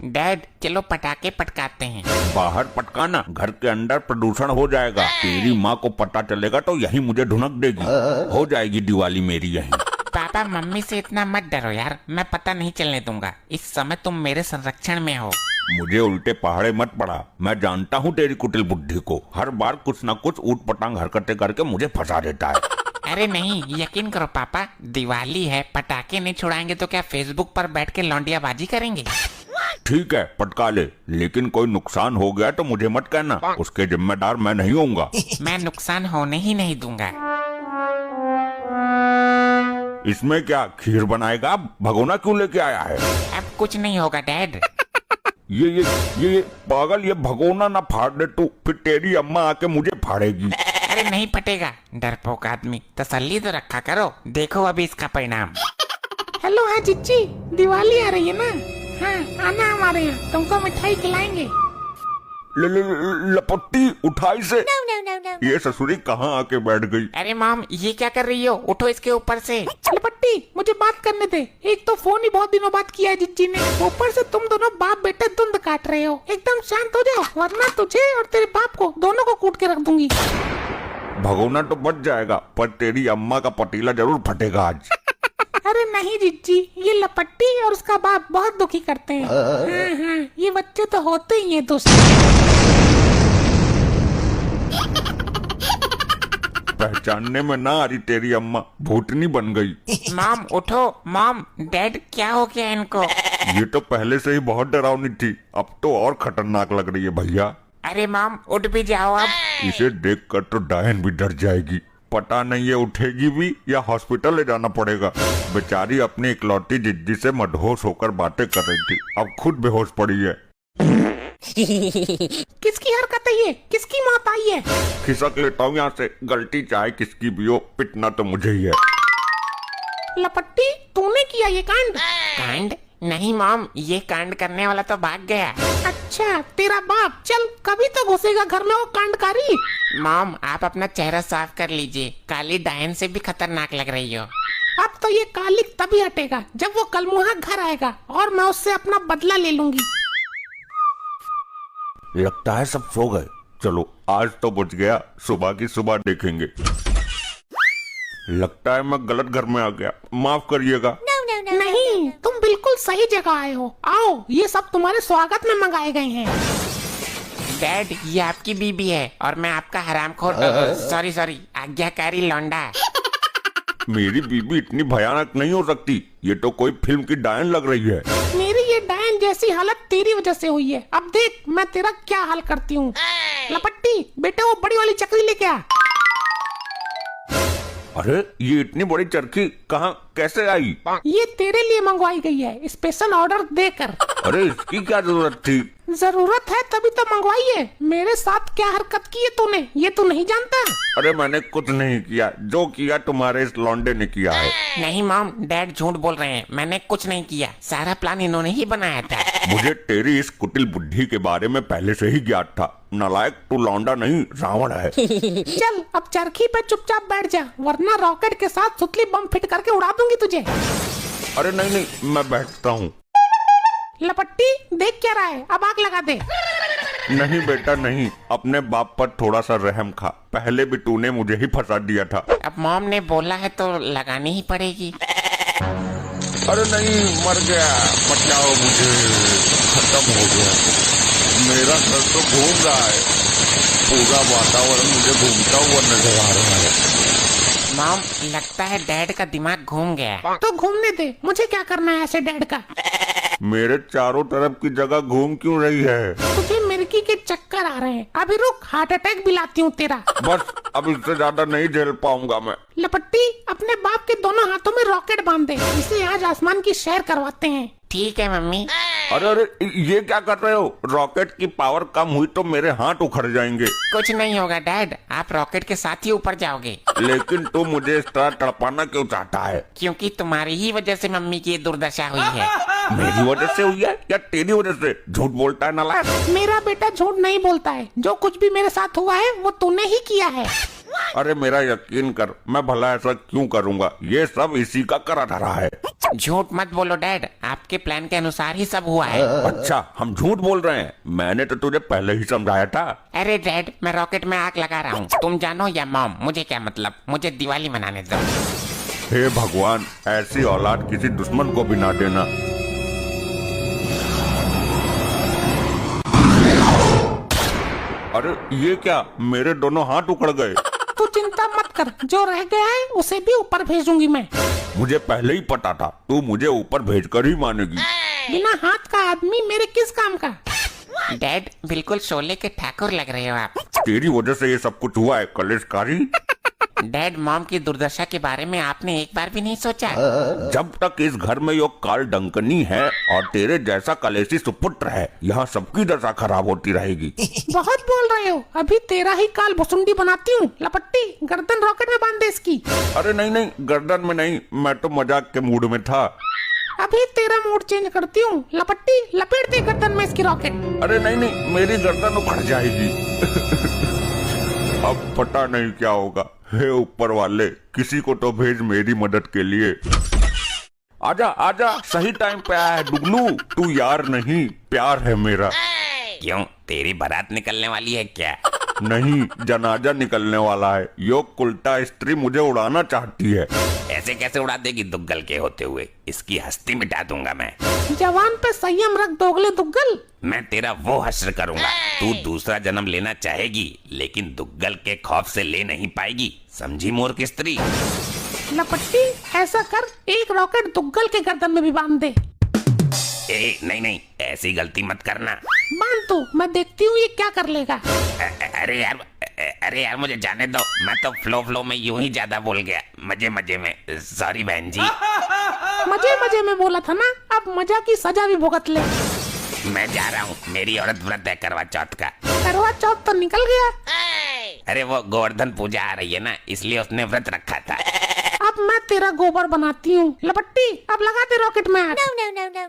Dad चलो पटाखे पटकाते हैं। बाहर पटकाना, घर के अंदर प्रदूषण हो जाएगा। तेरी माँ को पता चलेगा तो यही मुझे ढुनक देगी। हो जाएगी दिवाली मेरी यही। पापा मम्मी से इतना मत डरो यार, मैं पता नहीं चलने दूंगा। इस समय तुम मेरे संरक्षण में हो। मुझे उल्टे पहाड़े मत पड़ा, मैं जानता हूँ तेरी कुटिल बुद्धि को। हर बार कुछ न कुछ ऊट पटांग हरकतें करके मुझे फंसा देता है। अरे नहीं, यकीन करो पापा, दिवाली है, पटाखे नहीं छुड़ाएंगे तो क्या फेसबुक पर बैठ के लौंडियाबाजी करेंगे? ठीक है पटका ले, लेकिन कोई नुकसान हो गया तो मुझे मत कहना, उसके जिम्मेदार मैं नहीं होऊंगा। मैं नुकसान होने ही नहीं दूंगा। इसमें क्या खीर बनाएगा? भगोना क्यों लेके आया है? अब कुछ नहीं होगा डैड। ये पागल, ये भगोना ना फाड़ दे तू, फिर तेरी अम्मा आके मुझे फाड़ेगी। अरे नहीं फटेगा, डरपोक आदमी, तसल्ली तो रखा करो, देखो अभी इसका परिणाम। हेलो हाँ जिज्जी, दिवाली आ रही है ना? हाँ आना हमारे यहाँ, तुमको मिठाई खिलाएंगे। लपट्टी उठाई से। ये ससुरी कहाँ आके बैठ गई? अरे मॉम ये क्या कर रही हो, उठो इसके ऊपर से। लपट्टी मुझे बात करने दे, एक तो फोन ही बहुत दिनों बाद किया है जिज्जी ने, ऊपर से तुम दोनों बाप बेटे धुंध काट रहे हो। एकदम शांत हो जाओ वरना तुझे और तेरे बाप को दोनों को कूट के रख दूंगी। भगोना तो बच जाएगा पर तेरी अम्मा का पतीला जरूर फटेगा आज। अरे नहीं जिज्जी, ये लपट्टी और उसका बाप बहुत दुखी करते हैं। हाँ, ये बच्चे तो होते ही हैं दोस्त। पहचानने में ना आ रही तेरी अम्मा, भूतनी बन गई। मॉम उठो, मॉम डैड क्या हो गया इनको? ये तो पहले से ही बहुत डरावनी थी, अब तो और खतरनाक लग रही है भैया। अरे मॉम उठ भी जाओ अब। इसे देखकर तो डायन भी डर जाएगी, पता नहीं ये उठेगी भी या हॉस्पिटल ले जाना पड़ेगा। बेचारी अपनी इकलौती जिद्दी से मदहोश होकर बातें कर रही थी, अब खुद बेहोश पड़ी है। किसकी हरकत है ये? किसकी मौत आई है? खिसक लेता हूँ यहाँ से, गलती चाहे किसकी भी हो, पिटना तो मुझे ही है। लपट्टी तूने किया ये कांड? कांड नहीं मॉम, ये कांड करने वाला तो भाग गया। अच्छा तेरा बाप, चल कभी तो घुसेगा घर में वो कांडकारी। मॉम आप अपना चेहरा साफ कर लीजिए, काली डायन से भी खतरनाक लग रही हो। अब तो ये कालिक तभी हटेगा जब वो कलमुहा घर आएगा और मैं उससे अपना बदला ले लूंगी। लगता है सब सो गए, चलो आज तो बच गया, सुबह की सुबह देखेंगे। लगता है मैं गलत घर में आ गया, माफ करिएगा। नहीं तुम बिल्कुल सही जगह आए हो, आओ ये सब तुम्हारे स्वागत में मंगाए गए हैं। डैड ये आपकी बीबी है और मैं आपका हरामखोर सॉरी आज्ञाकारी लौंडा। मेरी बीबी इतनी भयानक नहीं हो सकती, ये तो कोई फिल्म की डायन लग रही है। मेरी ये डायन जैसी हालत तेरी वजह से हुई है, अब देख मैं तेरा क्या हाल करती हूँ। लपट्टी बेटे वो बड़ी वाली चक्री लेके आ। अरे ये इतनी बड़ी चरखी कहाँ कैसे आई? ये तेरे लिए मंगवाई गई है, स्पेशल ऑर्डर देकर। अरे इसकी क्या जरूरत थी? जरूरत है तभी तो मंगवाई है। मेरे साथ क्या हरकत की है तूने, ये तू नहीं जानता? अरे मैंने कुछ नहीं किया, जो किया तुम्हारे इस लौंडे ने किया है। नहीं मॉम डैड झूठ बोल रहे हैं, मैंने कुछ नहीं किया, सारा प्लान इन्होंने ही बनाया था। मुझे तेरी इस कुटिल बुद्धि के बारे में पहले से ही ज्ञात था। नालायक, तू लौंडा नहीं रावण है। चल अब चरखी पे चुपचाप बैठ जा, वरना रॉकेट के साथ सुतली बम फिट करके उड़ा दूंगी तुझे। अरे नहीं, मैं बैठता हूँ। लपट्टी देख क्या रहा है, अब आग लगा दे। नहीं बेटा नहीं, अपने बाप पर थोड़ा सा रहम खा, पहले भी तूने मुझे ही फंसा दिया था। अब मॉम ने बोला है तो लगानी ही पड़ेगी। अरे नहीं, मर गया, बचाओ मुझे, खत्म हो गया। मेरा सर तो घूम रहा है, पूरा वातावरण मुझे घूमता हुआ नजर आ रहा है। मॉम लगता है डैड का दिमाग घूम गया। तो घूमने दे, मुझे क्या करना है ऐसे डैड का। मेरे चारों तरफ की जगह घूम क्यों रही है? तुझे मिर्गी के चक्कर आ रहे हैं, अभी रुक हार्ट अटैक भी लाती हूँ तेरा। बस अब इससे ज्यादा नहीं झेल पाऊंगा मैं। लपट्टी अपने बाप के दोनों हाथों में रॉकेट बांध दे, इसे आज आसमान की सैर करवाते हैं। ठीक है मम्मी। अरे अरे ये क्या कर रहे हो? रॉकेट की पावर कम हुई तो मेरे हाथ उखड़ जाएंगे। कुछ नहीं होगा डैड, आप रॉकेट के साथ ही ऊपर जाओगे। लेकिन तू मुझे इस तरह तड़पाना क्यों चाहता है? क्योंकि तुम्हारी ही वजह से मम्मी की दुर्दशा हुई है। मेरी वजह से हुई है या तेरी वजह से? झूठ बोलता है नालायक। मेरा बेटा झूठ नहीं बोलता है, जो कुछ भी मेरे साथ हुआ है वो तूने ही किया है। अरे मेरा यकीन कर, मैं भला ऐसा क्यों करूंगा? ये सब इसी का करा धरा है। झूठ मत बोलो डैड, आपके प्लान के अनुसार ही सब हुआ है। अच्छा, हम झूठ बोल रहे हैं? मैंने तो तुझे पहले ही समझाया था। अरे डैड, मैं रॉकेट में आग लगा रहा हूँ, तुम जानो या मॉम, मुझे क्या मतलब, मुझे दिवाली मनाने दो। हे भगवान, ऐसी औलाद किसी दुश्मन को भी ना देना। अरे ये क्या, मेरे दोनों हाथ उखड़ गए। तू चिंता मत कर, जो रह गया है उसे भी ऊपर भेजूंगी मैं। मुझे पहले ही पता था तू मुझे ऊपर भेजकर ही मानेगी। बिना हाथ का आदमी मेरे किस काम का? डैड, बिल्कुल शोले के ठाकुर लग रहे हो आप। तेरी वजह से ये सब कुछ हुआ है कलेशकारी। डैड, मॉम की दुर्दशा के बारे में आपने एक बार भी नहीं सोचा? जब तक इस घर में यो काल डंकनी है और तेरे जैसा कलेशी सुपुत्र है, यहाँ सबकी दशा खराब होती रहेगी। बहुत बोल रहे हो, अभी तेरा ही काल भुसुंडी बनाती हूँ। लपट्टी, गर्दन रॉकेट में बांध दे इसकी। अरे नहीं नहीं, गर्दन में नहीं, मैं तो मजाक के मूड में था। अभी तेरा मूड चेंज करती हूँ। लपट्टी, लपेट दे गर्दन में इसकी रॉकेट। अरे नहीं नहीं, मेरी गर्दन उखड़ जाएगी। अब पता नहीं क्या होगा। हे ऊपर वाले, किसी को तो भेज मेरी मदद के लिए। आजा आजा, सही टाइम पे आया है डुगनू। तू यार नहीं, प्यार है मेरा। क्यों, तेरी बारात निकलने वाली है क्या? नहीं, जनाजा निकलने वाला है। यो उल्टा स्त्री मुझे उड़ाना चाहती है। ऐसे कैसे उड़ा देगी दुग्गल के होते हुए? इसकी हस्ती मिटा दूंगा मैं। जवान पे संयम रख दोगले दुग्गल। मैं तेरा वो हश्र करूंगा। तू दूसरा जन्म लेना चाहेगी, लेकिन दुग्गल के खौफ से ले नहीं पाएगी, समझी मूर्ख स्त्री? लपट्टी, ऐसा कर, एक रॉकेट दुग्गल के गर्दन में भी बांध दे। ए, नहीं नहीं, ऐसी गलती मत करना। बांध तो, मैं देखती हूँ ये क्या कर लेगा। अरे यार मुझे जाने दो, मैं तो फ्लो में यूं ही ज्यादा बोल गया, मजे मजे में। सॉरी बहन जी। मजे मजे में बोला था ना, अब मजा की सजा भी भुगत ले। मैं जा रहा हूँ, मेरी औरत व्रत है करवा चौथ का। करवा चौथ तो निकल गया। अरे वो गोवर्धन पूजा आ रही है ना, इसलिए उसने व्रत रखा था। अब मैं तेरा गोबर बनाती हूँ। लपट्टी, अब लगा दे रॉकेट में आग।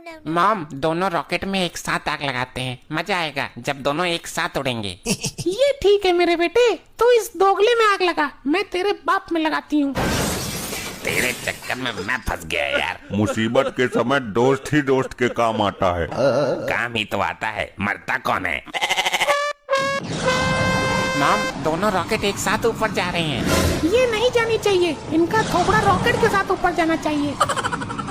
No. मॉम, दोनों रॉकेट में एक साथ आग लगाते हैं, मजा आएगा जब दोनों एक साथ उड़ेंगे। ये ठीक है मेरे बेटे, तू इस दोगले में आग लगा, मैं तेरे बाप में लगाती हूँ। तेरे चक्कर में मैं फंस गया यार। मुसीबत के समय दोस्त ही दोस्त के काम आता है। काम ही तो आता है, मरता कौन है? मॉम, दोनों रॉकेट एक साथ ऊपर जा रहे हैं। ये नहीं जानी चाहिए, इनका थोबड़ा रॉकेट के साथ ऊपर जाना चाहिए।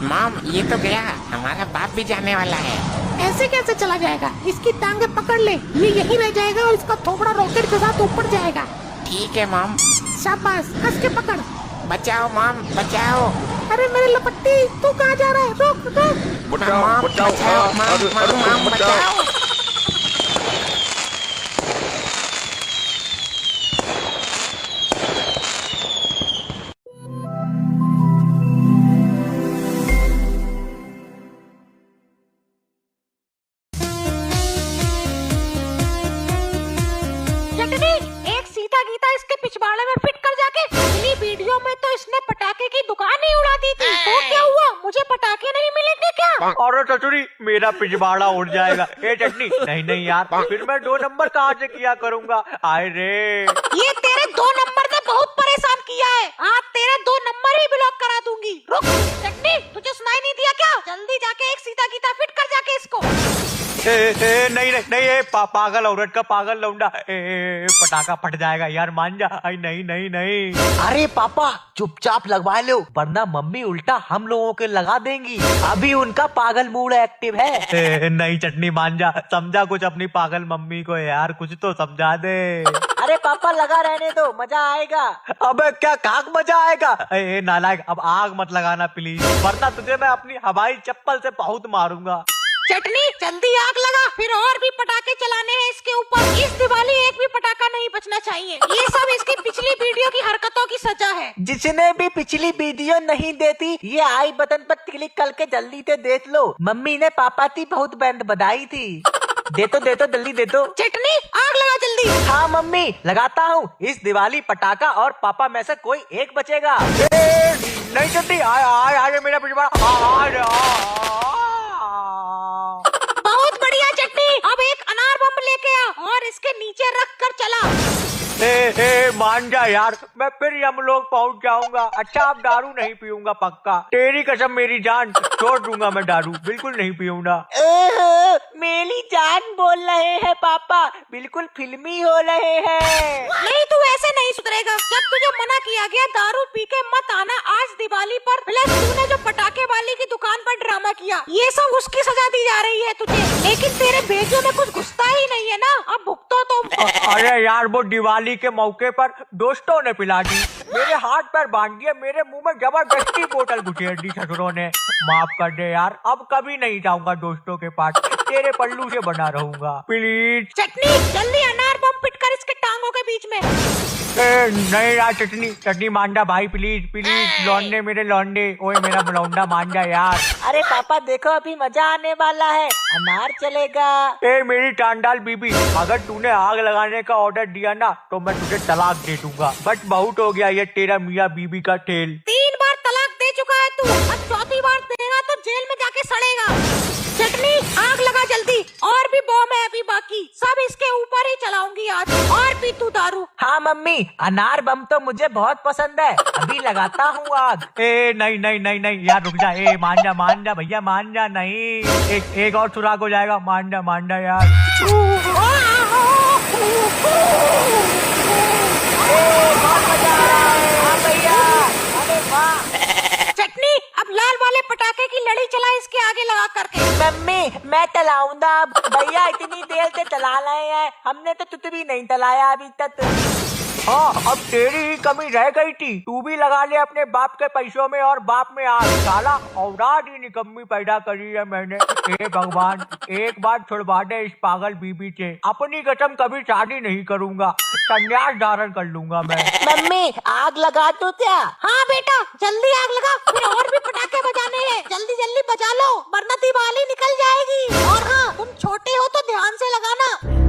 मॉम, ये तो गया, हमारा बाप भी जाने वाला है। ऐसे कैसे चला जाएगा? इसकी टांगे पकड़ ले, ये यहीं रह जाएगा और इसका थोबड़ा रॉकेट के साथ ऊपर जाएगा। ठीक है मॉम। शाबाश, कस के पकड़। बचाओ मॉम, बचाओ। अरे मेरे लपट्टी, तू कहाँ जा रहा है? रोक रोक। बचाओ बचाओ, मॉम, बचाओ। एक सीता गीता इसके पिछवाड़े में फिट कर जाके। पिछली वीडियो में तो इसने पटाखे की दुकान ही उड़ा दी थी। तो क्या हुआ, मुझे पटाखे नहीं मिलेंगे क्या? अरे चचुरी, मेरा पिछवाड़ा उड़ जाएगा। ए चटनी, नहीं नहीं यार, फिर मैं 2 नंबर कहाँ से किया करूँगा? आए रे, ये तेरे 2 नंबर ने बहुत परेशान किया है। आज तेरे 2 नंबर ही ब्लॉक करा दूंगी। रुक चटनी, तुझे सुनाई नहीं दिया क्या? जल्दी जाके एक सीता गीता फिट कर जाके इसको। नहीं नहीं नहीं, पागल औरत का पागल लौंडा। पटाखा फट जाएगा यार, मान जा। आई नहीं नहीं नहीं। अरे पापा, चुपचाप लगवा लो, वरना मम्मी उल्टा हम लोगों के लगा देंगी। अभी उनका पागल मूड एक्टिव है। नहीं चटनी, मान जा, समझा कुछ अपनी पागल मम्मी को यार, कुछ तो समझा दे। अरे पापा, लगा रहने दो, मजा आएगा। अबे क्या काक मजा आएगा? नालायक, अब आग मत लगाना प्लीज, वरना तुझे मैं अपनी हवाई चप्पल से बहुत मारूंगा। चटनी, जल्दी आग लगा, फिर और भी पटाखे चलाने हैं इसके ऊपर। इस दिवाली एक भी पटाखा नहीं बचना चाहिए। ये सब इसकी पिछली वीडियो की हरकतों की सजा है। जिसने भी पिछली वीडियो नहीं देखी, ये आई बटन पर क्लिक करके जल्दी से देख लो। मम्मी ने पापा की बहुत बैंड बधाई थी। दे तो जल्दी दे दो। चटनी, आग लगा जल्दी। हाँ मम्मी, लगाता हूँ। इस दिवाली पटाखा और पापा में से कोई एक बचेगा। नहीं चटनी, आए मेरा पिछवाड़ा। बहुत बढ़िया चटनी, अब एक अनार बम लेके आ और इसके नीचे रख कर चला। मान जा यार, मैं फिर यमलोक पहुंच जाऊंगा। अच्छा अब दारू नहीं पीऊंगा पक्का, तेरी कसम मेरी जान, छोड़ दूंगा मैं दारू, बिल्कुल नहीं पीऊंगा। मेरी जान बोल रहे हैं पापा, बिल्कुल फिल्मी हो रहे हैं। नहीं तू ऐसे नहीं सुधरेगा। जब तुझे मना किया गया दारू पी के मत आना आज दिवाली पर, प्लस तूने जो पटाखे वाली की दुकान पर ड्रामा किया, ये सब उसकी सजा दी जा रही है तुझे। लेकिन तेरे भेजों में कुछ घुसता ही नहीं है ना, अब भुगतो तुम। अरे यार वो दिवाली के मौके पर दोस्तों ने पिला दी, मेरे हाथ पैर बांध दिए, मेरे मुंह में जबरदस्ती बोतल घुसेड़ दी ससुरों ने। माफ कर दे यार, अब कभी नहीं जाऊंगा दोस्तों के पास, तेरे पल्लू से बना रहूंगा प्लीज। चटनी जल्दी अनार बम पिट कर इसके टांगों के बीच में। नहीं यार चटनी मान जा भाई, प्लीज प्लीज, लौंडे मेरे लौंडे, ओए मेरा लौंडा मान जा यार। अरे पापा देखो अभी मजा आने वाला है, अनार चलेगा। मेरी टांडाल बीबी, अगर तूने आग लगाने का ऑर्डर दिया ना तो मैं तुझे तलाक दे दूंगा। बट बहुत हो गया ये तेरा मियाँ बीबी का खेल। 3 बार तलाक दे चुका है तू, अब 4थी बार देगा तो जेल में जाके सड़ेगा। चटनी आग लगा जल्दी, और भी बम है अभी बाकी, सब इसके ऊपर ही चलाऊंगी आज। और पी तू दारू। हाँ मम्मी, अनार बम तो मुझे बहुत पसंद है, अभी लगाता हूँ आग। नहीं यार रुक जा, मान जा भैया मान जा, नहीं एक और सुराग हो जाएगा, मान जा यार। बहुत मजा आ रहा है, हाँ भैया, अरे वाह। चटनी अब लाल वाले पटाखे की लड़ी चला इसके आगे लगा करके। मम्मी मैं तलाऊंगा, भैया इतनी देर से तला रहे हैं, हमने तो तुझे भी नहीं तलाया अभी तक। हाँ अब तेरी ही कमी रह गई थी, तू भी लगा ले अपने बाप के पैसों में और बाप में आग। साला औलाद ही निकम्मी पैदा करी है मैंने। हे भगवान एक बार छुड़वा दे इस पागल बीबी से, अपनी कसम कभी शादी नहीं करूंगा, संन्यास धारण कर लूंगा मैं। मम्मी आग लगा दो क्या? हाँ बेटा जल्दी आग लगा, फिर और भी पटाखे बजाने हैं, जल्दी जल्दी बजा लो वरना दिवाली निकल जाएगी। और हाँ तुम छोटे हो तो ध्यान से लगाना।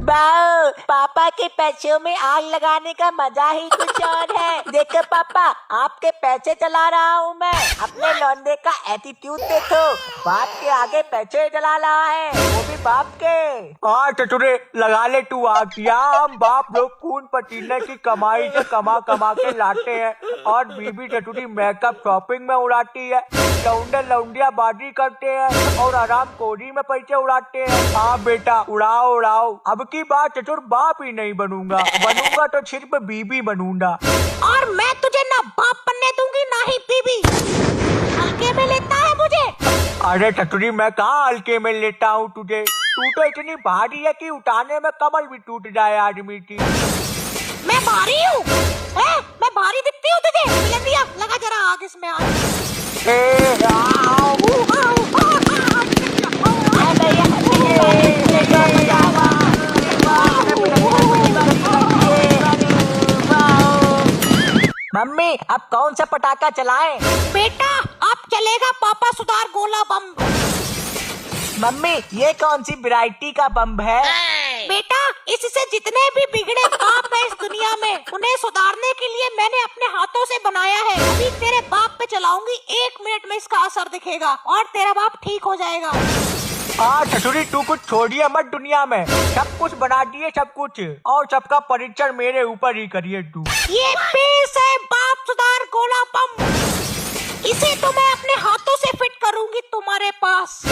वाओ, पापा के पैसों में आग लगाने का मजा ही कुछ और है। देखो पापा आपके पैसे चला रहा हूँ मैं, अपने लौंडे का एटीट्यूड देखो, बाप के आगे पैसे जला रहा है, वो भी बाप के। हाँ चतुरे लगा ले तू आग, यहाँ हम बाप लोग खून पसीने की कमाई से कमा के लाते हैं और बीबी चतुरी मेकअप शॉपिंग में उड़ाती है, लौंडे लौंडिया बाजी करते हैं और आराम खोरी में पैसे उड़ाते हैं। हाँ बेटा उड़ाओ, अब की बात चतुर बाप ही नहीं बनूंगा तो सिर्फ बीबी बनूंगा। और मैं तुझे ना बाप बनने दूंगी ना ही बीबी। हल्के में लेता है मुझे? अरे चतुरी मैं कहाँ हल्के में लेता हूँ तुझे, तू तो इतनी भारी है कि उठाने में कमर भी टूट जाए आदमी की। मैं भारी हूँ? मैं भारी दिखती हूँ तुझे? मिलंदिया लगा जरा आग इसमें आग। मम्मी अब कौन सा पटाखा चलाएं? बेटा अब चलेगा पापा सुधार गोला बम। मम्मी ये कौन सी वैरायटी का बम है? बेटा इससे जितने भी बिगड़े पाप है इस दुनिया में उन्हें सुधारने के लिए मैंने अपने हाथों से बनाया है। अभी तेरे बाप पे चलाऊंगी, 1 मिनट में इसका असर दिखेगा और तेरा बाप ठीक हो जाएगा। हाँ चतुरी तू कुछ छोड़िए मत दुनिया में, सब कुछ बना दिए सब कुछ, और सबका परीक्षण मेरे ऊपर ही करिए तू। ये पीस है बाप सुधार गोला बम, इसे तो मैं अपने हाथों से फिट करूंगी तुम्हारे पास।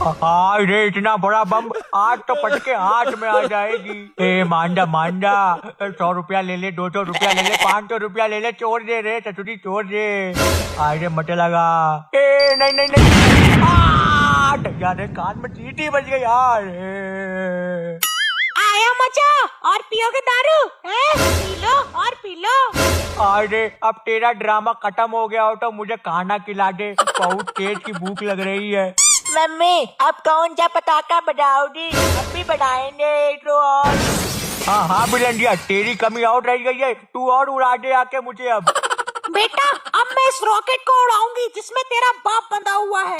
हाँ रे इतना बड़ा बम आज तो पटके हाथ में आ जाएगी। मान जा 100 रुपया ले ले, 200 रुपया ले ले, 500 रुपया ले ले, छोड़ दे रे चतुरी छोड़ दे। अरे मटे लगा, नहीं यार कान में चींटी बज गई यार। आया मजा, और पियोगे दारू? पी लो और पी लो। अरे अब तेरा ड्रामा खत्म हो गया हो तो मुझे खाना खिला दे, बहुत तेज की भूख लग रही है। मम्मी अब कौन सा पटाखा बनाओगी? अब भी बनाएंगे तो और। हाँ बिलंडिया तेरी कमी और रह गई है, तू और उड़ा दे आके मुझे अब। बेटा अब मैं इस रॉकेट को उड़ाऊंगी जिसमें तेरा बाप बंधा हुआ है।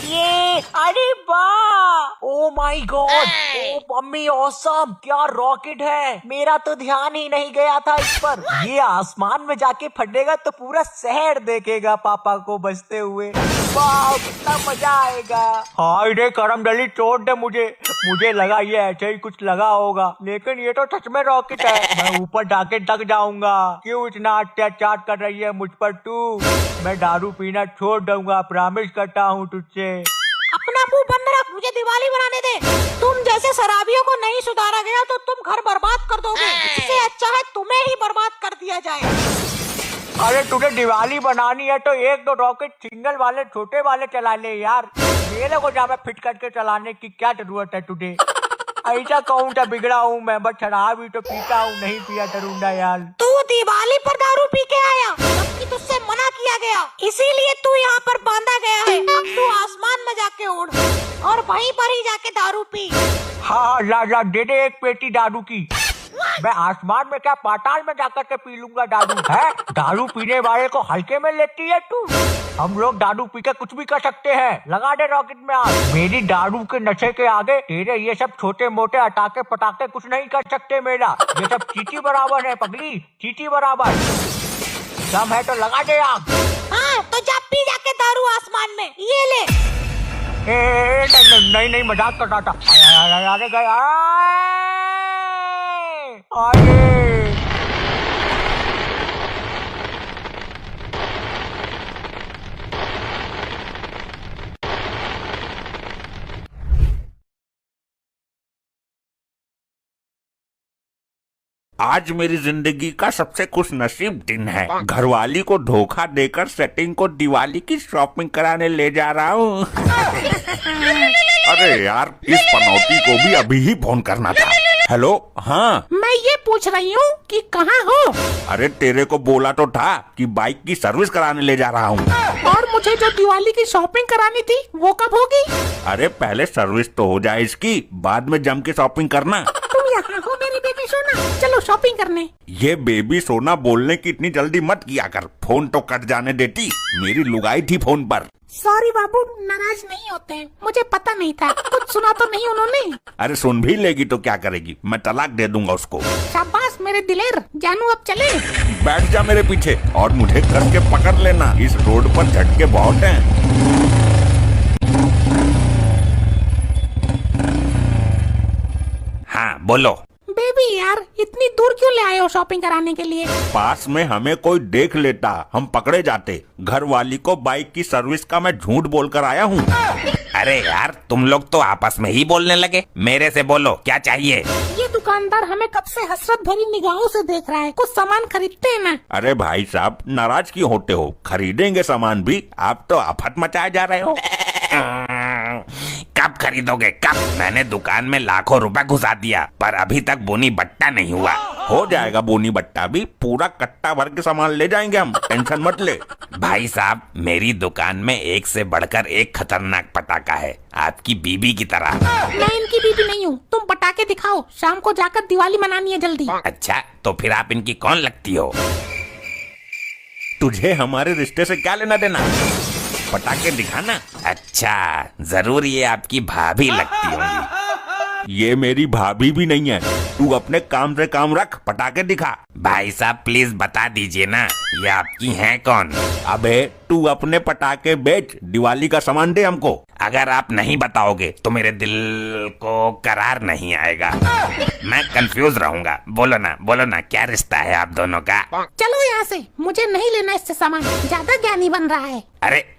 ये अरे वाह, oh my god, oh mummy awesome, क्या रॉकेट है। मेरा तो ध्यान ही नहीं गया था इस पर। ये आसमान में जाके फटेगा तो पूरा शहर देखेगा पापा को बचते हुए। वाह, कितना मजा आएगा। हाय रे करमडली, छोड़ दे मुझे लगा ये ऐसे ही कुछ लगा होगा, लेकिन ये तो सच में रॉकेट है। मैं ऊपर जाके तक जाऊंगा। क्यों इतना अत्याचार कर रही है मुझ पर तू? मैं दारू पीना छोड़ दूंगा, प्रॉमिस करता हूँ तुझसे। अपना मुंह बंद रख, मुझे दिवाली बनाने दे। तुम जैसे शराबियों को नहीं सुधारा गया तो तुम घर बर्बाद कर दोगे। इससे अच्छा है तुम्हें ही बर्बाद कर दिया जाए। अरे तुझे दिवाली बनानी है तो एक दो रॉकेट सिंगल वाले छोटे वाले चला ले यार। मेरे को जहाँ फिट करके चलाने की क्या जरूरत है तुझे? ऐसा कहूँ तो बिगड़ा हूँ मैं, बस शराब ही तो पीता हूँ, नहीं पिया करूंगा यार। तू दिवाली पर दारू पी के आया, जबकि तुझसे मना किया गया, इसीलिए तू यहाँ पर बांधा गया है। अब तू आसमान में जाके उड़ और वहीं पर ही जाके दारू पी। हाँ, ला दे दे एक पेटी दारू की। मैं आसमान में क्या पाताल में जाकर के पी लूंगा दारू है। दारू पीने वाले को हल्के में लेती है तू। हम लोग दारू पी के कुछ भी कर सकते हैं। लगा दे रॉकेट में आग। मेरी दारू के नशे के आगे तेरे ये सब छोटे मोटे अटाके पटाके कुछ नहीं कर सकते मेरा। ये सब चींटी बराबर है पगली, चींटी बराबर। दम है तो लगा दे आग। हाँ, तो जा पी जाके दारू आसमान में। ये ले। नहीं, मजाक कर रहा था। अरे गया। अरे आज मेरी जिंदगी का सबसे खुश नसीब दिन है। घरवाली को धोखा देकर सेटिंग को दिवाली की शॉपिंग कराने ले जा रहा हूँ। अरे यार, इस पनौती को भी अभी ही फोन करना था। हेलो, हाँ मैं ये पूछ रही हूँ कि कहाँ हो? अरे तेरे को बोला तो था कि बाइक की सर्विस कराने ले जा रहा हूँ। और मुझे जो दिवाली की शॉपिंग करानी थी वो कब होगी? अरे पहले सर्विस तो हो जाए इसकी, बाद में जम के शॉपिंग करना। तुम यहाँ हो मेरी बेबी सोना, चलो शॉपिंग करने। ये बेबी सोना बोलने की इतनी जल्दी मत किया कर, फोन तो कट जाने देती। मेरी लुगाई थी फोन पर। सॉरी बाबू, नाराज नहीं होते हैं, मुझे पता नहीं था। कुछ सुना तो नहीं उन्होंने? अरे सुन भी लेगी तो क्या करेगी, मैं तलाक दे दूंगा उसको। शाबाश मेरे दिलेर, जानू अब चले। बैठ जा मेरे पीछे और मुझे करके पकड़ लेना, इस रोड पर झटके बहुत हैं। हाँ बोलो। बेबी यार, इतनी दूर क्यों ले आए हो शॉपिंग कराने के लिए? पास में हमें कोई देख लेता, हम पकड़े जाते। घर वाली को बाइक की सर्विस का मैं झूठ बोलकर आया हूँ। अरे यार, तुम लोग तो आपस में ही बोलने लगे। मेरे से बोलो, क्या चाहिए? ये दुकानदार हमें कब से हसरत भरी निगाहों से देख रहा है, कुछ सामान खरीदते हैं ना। अरे भाई साहब, नाराज क्यों होते हो? खरीदेंगे सामान भी, आप तो आफत मचाए जा रहे हो। कब खरीदोगे, कब? मैंने दुकान में लाखों रुपए घुसा दिया, पर अभी तक बोनी बट्टा नहीं हुआ। हो जाएगा बोनी बट्टा भी, पूरा कट्टा भर के सामान ले जाएंगे हम, टेंशन मत ले। भाई साहब, मेरी दुकान में एक से बढ़कर एक खतरनाक पटाखा है, आपकी बीबी की तरह। मैं इनकी बीबी नहीं हूँ, तुम पटाखे दिखाओ, शाम को जाकर दिवाली मनानी है जल्दी। अच्छा, तो फिर आप इनकी कौन लगती हो? तुझे हमारे रिश्ते से क्या लेना देना? पटाखे दिखाना। अच्छा, जरूर ये आपकी भाभी लगती होंगी। ये मेरी भाभी भी नहीं है, तू अपने काम से काम रख, पटाखे दिखा। भाई साहब प्लीज बता दीजिए ना, ये आपकी हैं कौन? अबे तू अपने पटाखे बेच, दिवाली का सामान दे हमको। अगर आप नहीं बताओगे तो मेरे दिल को करार नहीं आएगा, मैं कंफ्यूज रहूंगा। बोलो ना, क्या रिश्ता है आप दोनों का? चलो यहाँ से, मुझे नहीं लेना इससे सामान, ज्यादा ज्ञानी बन रहा है।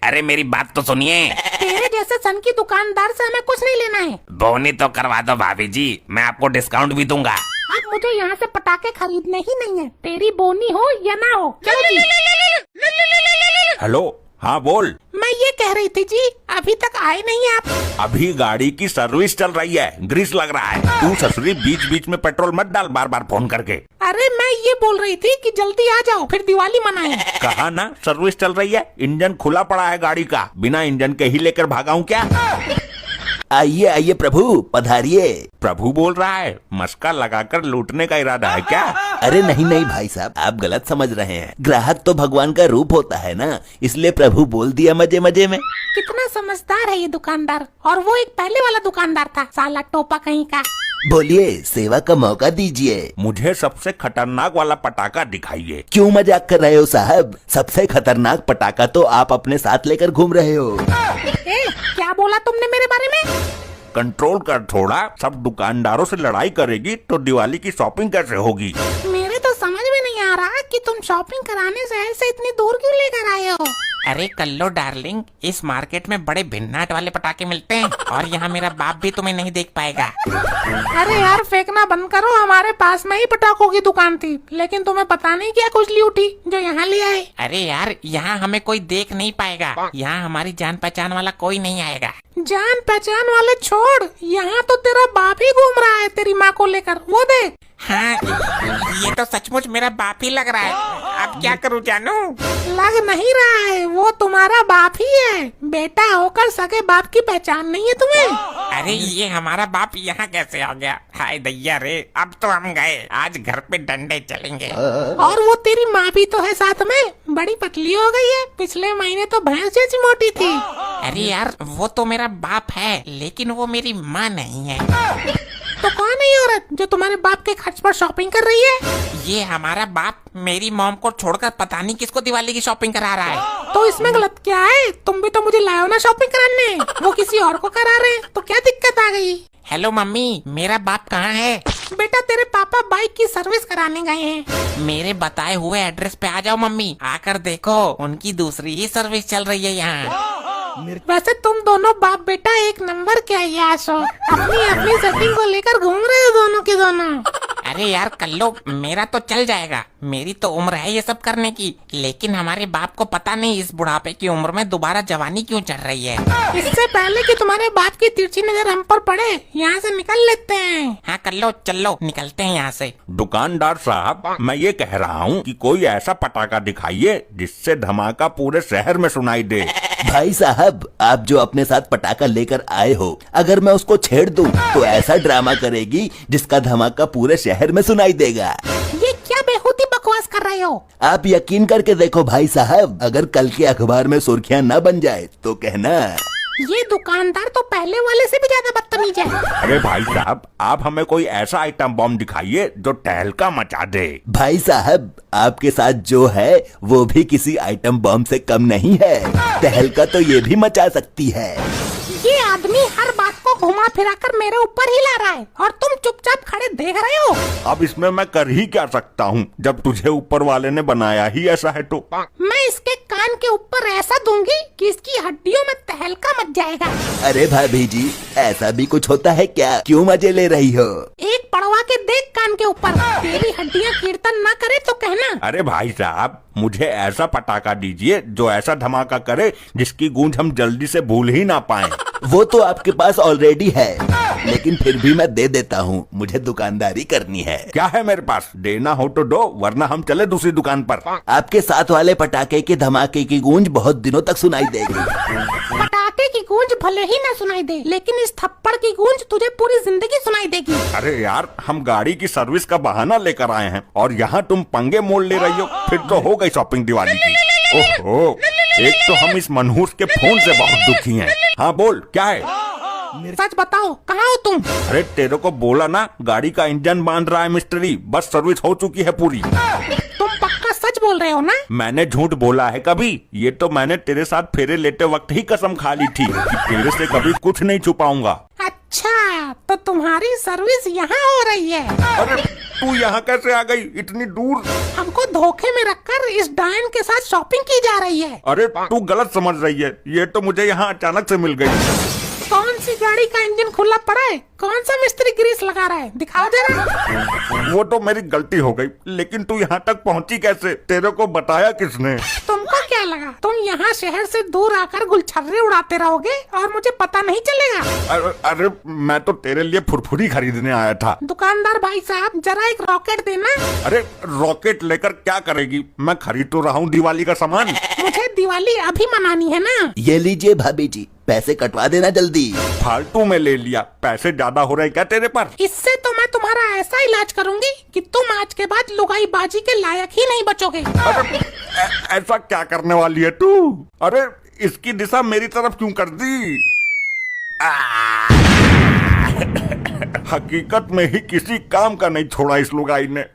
अरे मेरी बात तो सुनिए। तेरे जैसे सन की दुकानदार से हमें कुछ नहीं लेना है। बोनी तो करवा दो भाभी जी, मैं आपको डिस्काउंट भी दूंगा। अब मुझे यहाँ से पटाखे खरीदने ही नहीं है, तेरी बोनी हो या ना हो। चलो जी। हेलो, हाँ बोल। मैं ये कह रही थी जी, अभी तक आए नहीं आप। अभी गाड़ी की सर्विस चल रही है, ग्रीस लग रहा है। तू ससुरी बीच बीच में पेट्रोल मत डाल बार बार फोन करके। अरे मैं ये बोल रही थी कि जल्दी आ जाओ, फिर दिवाली मनाएं। कहा ना सर्विस चल रही है, इंजन खुला पड़ा है गाड़ी का, बिना इंजन के ही लेकर भागा हूँ क्या? आइए आइए प्रभु, पधारिए। प्रभु बोल रहा है, मस्का लगाकर लूटने का इरादा है क्या? अरे नहीं नहीं भाई साहब, आप गलत समझ रहे हैं। ग्राहक तो भगवान का रूप होता है ना, इसलिए प्रभु बोल दिया मजे मजे में। कितना समझदार है ये दुकानदार, और वो एक पहले वाला दुकानदार था, साला टोपा कहीं का। बोलिए, सेवा का मौका दीजिए। मुझे सबसे खतरनाक वाला पटाखा दिखाइए। क्यों मजाक कर रहे हो साहब? सबसे खतरनाक पटाखा तो आप अपने साथ लेकर घूम रहे हो। ए, क्या बोला तुमने मेरे बारे में? कंट्रोल कर थोड़ा, सब दुकानदारों से लड़ाई करेगी तो दिवाली की शॉपिंग कैसे होगी? मेरे तो समझ में नहीं आ रहा कि तुम शॉपिंग कराने शहर से इतनी दूर क्यों लेकर आए हो। अरे कल्लो डार्लिंग, इस मार्केट में बड़े भिन्नाट वाले पटाखे मिलते हैं, और यहाँ मेरा बाप भी तुम्हें नहीं देख पाएगा। अरे यार फेंकना बंद करो, हमारे पास में ही पटाखों की दुकान थी, लेकिन तुम्हें पता नहीं क्या खुजली उठी जो यहाँ ले आए। अरे यार, यहाँ हमें कोई देख नहीं पाएगा, यहाँ हमारी जान पहचान वाला कोई नहीं आएगा। जान पहचान वाले छोड़, यहाँ तो तेरा बाप ही घूम रहा है तेरी माँ को लेकर, वो देख। हाँ, ये तो सचमुच मेरा बाप ही लग रहा है। अब क्या करूँ जानू? लग नहीं रहा है, वो तुम्हारा बाप ही है। बेटा होकर सके बाप की पहचान नहीं है तुम्हें? अरे ये हमारा बाप यहाँ कैसे आ गया? हाय दैया रे, अब तो हम गए, आज घर पे डंडे चलेंगे। और वो तेरी माँ भी तो है साथ में, बड़ी पतली हो गई है, पिछले महीने तो भैंस जैसी मोटी थी। अरे यार, वो तो मेरा बाप है, लेकिन वो मेरी माँ नहीं है। तो कौन है ये औरत जो तुम्हारे बाप के खर्च पर शॉपिंग कर रही है? ये हमारा बाप मेरी मॉम को छोड़कर पता नहीं किसको दिवाली की शॉपिंग करा रहा है। तो इसमें गलत क्या है? तुम भी तो मुझे लाए हो ना शॉपिंग कराने, वो किसी और को करा रहे हैं, तो क्या दिक्कत आ गई? हेलो मम्मी, मेरा बाप कहाँ है? बेटा तेरे पापा बाइक की सर्विस कराने गए हैं। मेरे बताए हुए एड्रेस पे आ जाओ मम्मी, आकर देखो उनकी दूसरी ही सर्विस चल रही है यहाँ। वैसे तुम दोनों बाप बेटा एक नंबर के अय्याश हो, अपनी अपनी सेटिंग को लेकर घूम रहे हो दोनों के दोनों। अरे यार कल्लो, मेरा तो चल जाएगा, मेरी तो उम्र है ये सब करने की, लेकिन हमारे बाप को पता नहीं इस बुढ़ापे की उम्र में दोबारा जवानी क्यों चढ़ रही है। इससे पहले कि तुम्हारे बाप की तिरछी नजर हम पर पड़े, यहाँ से निकल लेते हैं। हाँ कल्लो, चलो निकलते हैं यहाँ से। दुकानदार साहब, मैं ये कह रहा हूँ कि कोई ऐसा पटाखा दिखाइए जिससे धमाका पूरे शहर में सुनाई दे। भाई साहब, आप जो अपने साथ पटाखा लेकर आए हो, अगर मैं उसको छेड़ दूं तो ऐसा ड्रामा करेगी जिसका धमाका पूरे शहर में सुनाई देगा। ये क्या बेहूदी बकवास कर रहे हो? आप यकीन करके देखो भाई साहब, अगर कल के अखबार में सुर्खियां न बन जाए तो कहना। ये दुकानदार तो पहले वाले से भी ज्यादा बदतमीज है। अरे भाई साहब, आप हमें कोई ऐसा आइटम बम दिखाइए जो तहलका मचा दे। भाई साहब, आपके साथ जो है वो भी किसी आइटम बम से कम नहीं है, तहलका तो ये भी मचा सकती है। ये आदमी हर बात को घुमा फिरा कर मेरे ऊपर ही ला रहा है, और तुम चुपचाप खड़े देख रहे हो। अब इसमें मैं कर ही क्या सकता हूँ, जब तुझे ऊपर वाले ने बनाया ही ऐसा है तो। मैं इसके कान के ऊपर ऐसा दूंगी कि इसकी हड्डियों में तहलका मच जाएगा। अरे भाभी जी, ऐसा भी कुछ होता है क्या? क्यों मजे ले रही हो? एक पड़वा के देख कान के ऊपर, तेरी हड्डियाँ कीर्तन ना करे तो कहना। अरे भाई साहब, मुझे ऐसा पटाखा दीजिए जो ऐसा धमाका करे जिसकी गूंज हम जल्दी से भूल ही ना पाएं। वो तो आपके पास ऑलरेडी है, लेकिन फिर भी मैं दे देता हूँ, मुझे दुकानदारी करनी है। क्या है मेरे पास? देना हो तो दो, वरना हम चले दूसरी दुकान पर। आपके साथ वाले पटाखे के धमाके की गूंज बहुत दिनों तक सुनाई देगी। पटाखे की गूंज भले ही ना सुनाई दे, लेकिन इस थप्पड़ की गूंज तुझे पूरी जिंदगी सुनाई देगी। अरे यार, हम गाड़ी की सर्विस का बहाना लेकर आए हैं और यहाँ तुम पंगे मोड़ ले रही हो, फिर तो हो गई शॉपिंग दिवाली की। ओहो, एक तो हम इस मनहूस के फोन से बहुत दुखी हैं। हाँ बोल, क्या है? सच बताओ, कहाँ हो तुम? अरे तेरे को बोला ना, गाड़ी का इंजन बांध रहा है मिस्त्री, बस सर्विस हो चुकी है पूरी। तुम पक्का सच बोल रहे हो ना? मैंने झूठ बोला है कभी? ये तो मैंने तेरे साथ फेरे लेते वक्त ही कसम खा ली थी कि तेरे से कभी कुछ नहीं छुपाऊंगा। अच्छा, तो तुम्हारी सर्विस यहाँ हो रही है? अरे तू यहाँ कैसे आ गई इतनी दूर? हमको धोखे में रखकर इस डायन के साथ शॉपिंग की जा रही है। अरे तू गलत समझ रही है, ये तो मुझे यहाँ अचानक से मिल गई। कौन सी गाड़ी का इंजन खुला पड़ा है? कौन सा मिस्त्री ग्रीस लगा रहा है? दिखाओ जरा। वो तो मेरी गलती हो गई, लेकिन तू यहाँ तक पहुँची कैसे? तेरे को बताया किसने? तुमको क्या लगा तुम यहाँ शहर से दूर आकर गुलछर्रे उड़ाते रहोगे और मुझे पता नहीं चलेगा? अरे मैं तो तेरे लिए फुरफुरी खरीदने आया था। दुकानदार भाई साहब, जरा एक रॉकेट देना। अरे रॉकेट लेकर क्या करेगी? मैं खरीद तो रहा हूँ दिवाली का सामान। मुझे दिवाली अभी मनानी है ना। ये लीजिए भाभी जी, पैसे कटवा देना जल्दी। फालतू में ले लिया, पैसे ज्यादा हो रहे क्या तेरे पर? इससे तो मैं तुम्हारा ऐसा इलाज करूंगी कि तुम आज के बाद लुगाई बाजी के लायक ही नहीं बचोगे। अरे ऐसा क्या करने वाली है तू? अरे इसकी दिशा मेरी तरफ क्यों कर दी? हकीकत में ही किसी काम का नहीं छोड़ा इस लुगाई ने।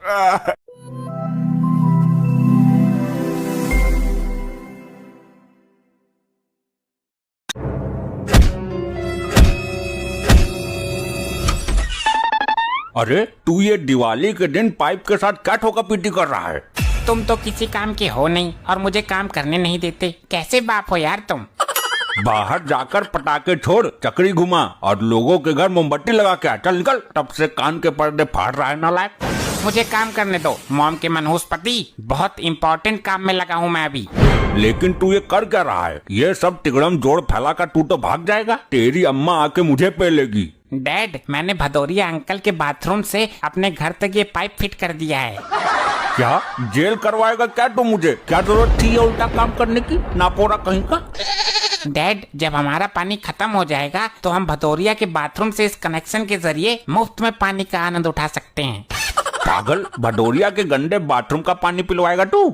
अरे तू ये दिवाली के दिन पाइप के साथ क्या ठोका पीटी कर रहा है? तुम तो किसी काम के हो नहीं और मुझे काम करने नहीं देते। कैसे बाप हो यार तुम? बाहर जाकर पटाखे छोड़, चक्री घुमा और लोगों के घर मोमबत्ती लगा के आ। चल निकल, तब से कान के पर्दे फाड़ रहा है नालायक। मुझे काम करने दो मॉम के मनहूस पति। बहुत इम्पोर्टेंट काम में लगा हूँ मैं अभी। लेकिन तू ये कर क्या रहा है? ये सब तिगड़म जोड़ फैला कर तू तो भाग जाएगा। तेरी अम्मा आके मुझे पेलेगी। डैड, मैंने भदौरिया अंकल के बाथरूम से अपने घर तक ये पाइप फिट कर दिया है। क्या जेल करवाएगा क्या तू मुझे? क्या जरूरत थी ये उल्टा काम करने की, नापोरा कहीं का? डैड, जब हमारा पानी खत्म हो जाएगा तो हम भदौरिया के बाथरूम से इस कनेक्शन के जरिए मुफ्त में पानी का आनंद उठा सकते हैं। पागल, भदौरिया के गंदे बाथरूम का पानी पिलवाएगा तू?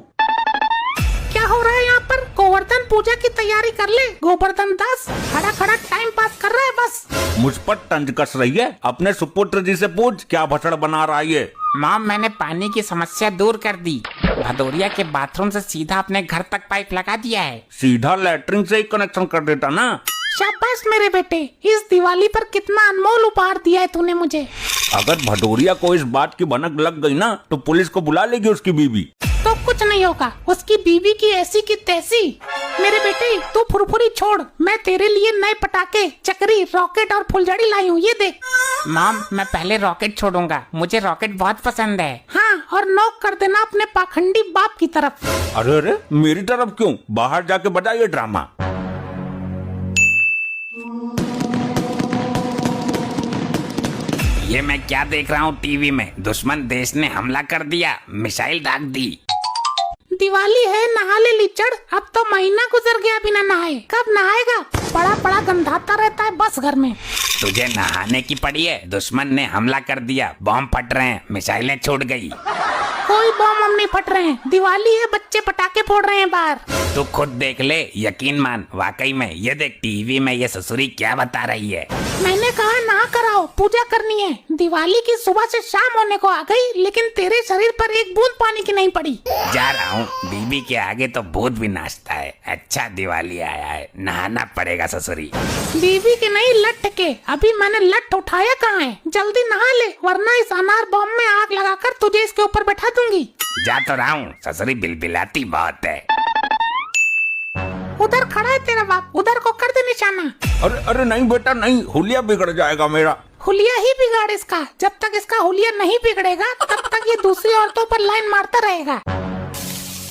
क्या हो रहा है यहाँ पर? गोवर्धन पूजा की तैयारी कर ले। गोवर्धन दास खड़ा खड़ा टाइम पास कर रहा है बस। मुझ पर तंज कस रही है? अपने सुपुत्र जी से पूछ क्या भसड़ बना रहा है ये। मॉम, मैंने पानी की समस्या दूर कर दी। भदौरिया के बाथरूम से सीधा अपने घर तक पाइप लगा दिया है। सीधा लैट्रिन से ही कनेक्शन कर देता ना। शाबाश मेरे बेटे, इस दिवाली पर कितना अनमोल उपहार दिया है तूने मुझे। अगर भदौरिया को इस बात की भनक लग गई ना तो पुलिस को बुला लेगी उसकी बीवी। तो कुछ नहीं होगा, उसकी बीवी की ऐसी की तैसी। मेरे बेटे तू फुरफुरी छोड़, मैं तेरे लिए नए पटाखे, चक्री, रॉकेट और फुलझड़ी लाई हूँ, ये देख। मॉम, मैं पहले रॉकेट छोड़ूंगा, मुझे रॉकेट बहुत पसंद है। हाँ, और नॉक कर देना अपने पाखंडी बाप की तरफ। अरे अरे, मेरी तरफ क्यों? बाहर जाके बजाइए ड्रामा। ये मैं क्या देख रहा हूँ टीवी में? दुश्मन देश ने हमला कर दिया, मिसाइल दाग दी। दिवाली है, नहा ले लीचड़। अब तो महीना गुजर गया बिना नहाए, कब नहाएगा? पड़ा पड़ा गंधाता रहता है बस घर में। तुझे नहाने की पड़ी है? दुश्मन ने हमला कर दिया, बॉम्ब फट रहे हैं, मिसाइलें छूट गई। कोई बॉम्ब हम नहीं फट रहे हैं, दिवाली है, बच्चे पटाखे फोड़ रहे हैं बाहर। तू खुद देख ले, यकीन मान, वाकई में। ये देख टीवी में ये ससुरी क्या बता रही है। मैंने कहा ना कराओ, पूजा करनी है। दिवाली की सुबह से शाम होने को आ गई, लेकिन तेरे शरीर पर एक बूंद पानी की नहीं पड़ी। जा रहा हूँ, बीबी के आगे तो भूत भी नाचता है। अच्छा दिवाली आया है, नहाना पड़ेगा ससुरी। बीबी के नहीं, लट्ठ के। अभी मैंने लट्ठ उठाया कहाँ है? जल्दी नहा ले, वरना इस अनार बॉम्ब में आग लगाकर तुझे इसके ऊपर बैठा दूंगी। जा तो रहा हूँ, ससुरी बिलबिलाती बहुत है। उधर खड़ा है तेरा बाप, उधर को कर दे निशाना। अरे अरे नहीं बेटा नहीं, हुलिया बिगड़ जाएगा मेरा। हुलिया ही बिगाड़ इसका। जब तक इसका हुलिया नहीं बिगड़ेगा तब तक ये दूसरी औरतों पर लाइन मारता रहेगा।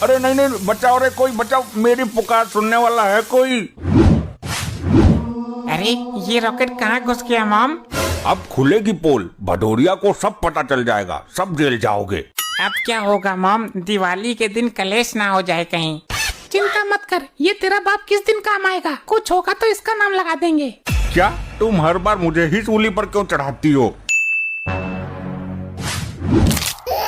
अरे नहीं नहीं, बचाओ रे, कोई बचाओ, मेरी पुकार सुनने वाला है कोई? अरे ये रॉकेट कहाँ घुस गया मॉम? अब खुलेगी पोल, भदौरिया को सब पता चल जाएगा, सब जेल जाओगे। अब क्या होगा मॉम? दिवाली के दिन कलेश ना हो जाए कहीं। चिंता मत कर, ये तेरा बाप किस दिन काम आएगा। कुछ होगा तो इसका नाम लगा देंगे। क्या तुम हर बार मुझे ही सूली पर क्यों चढ़ाती हो?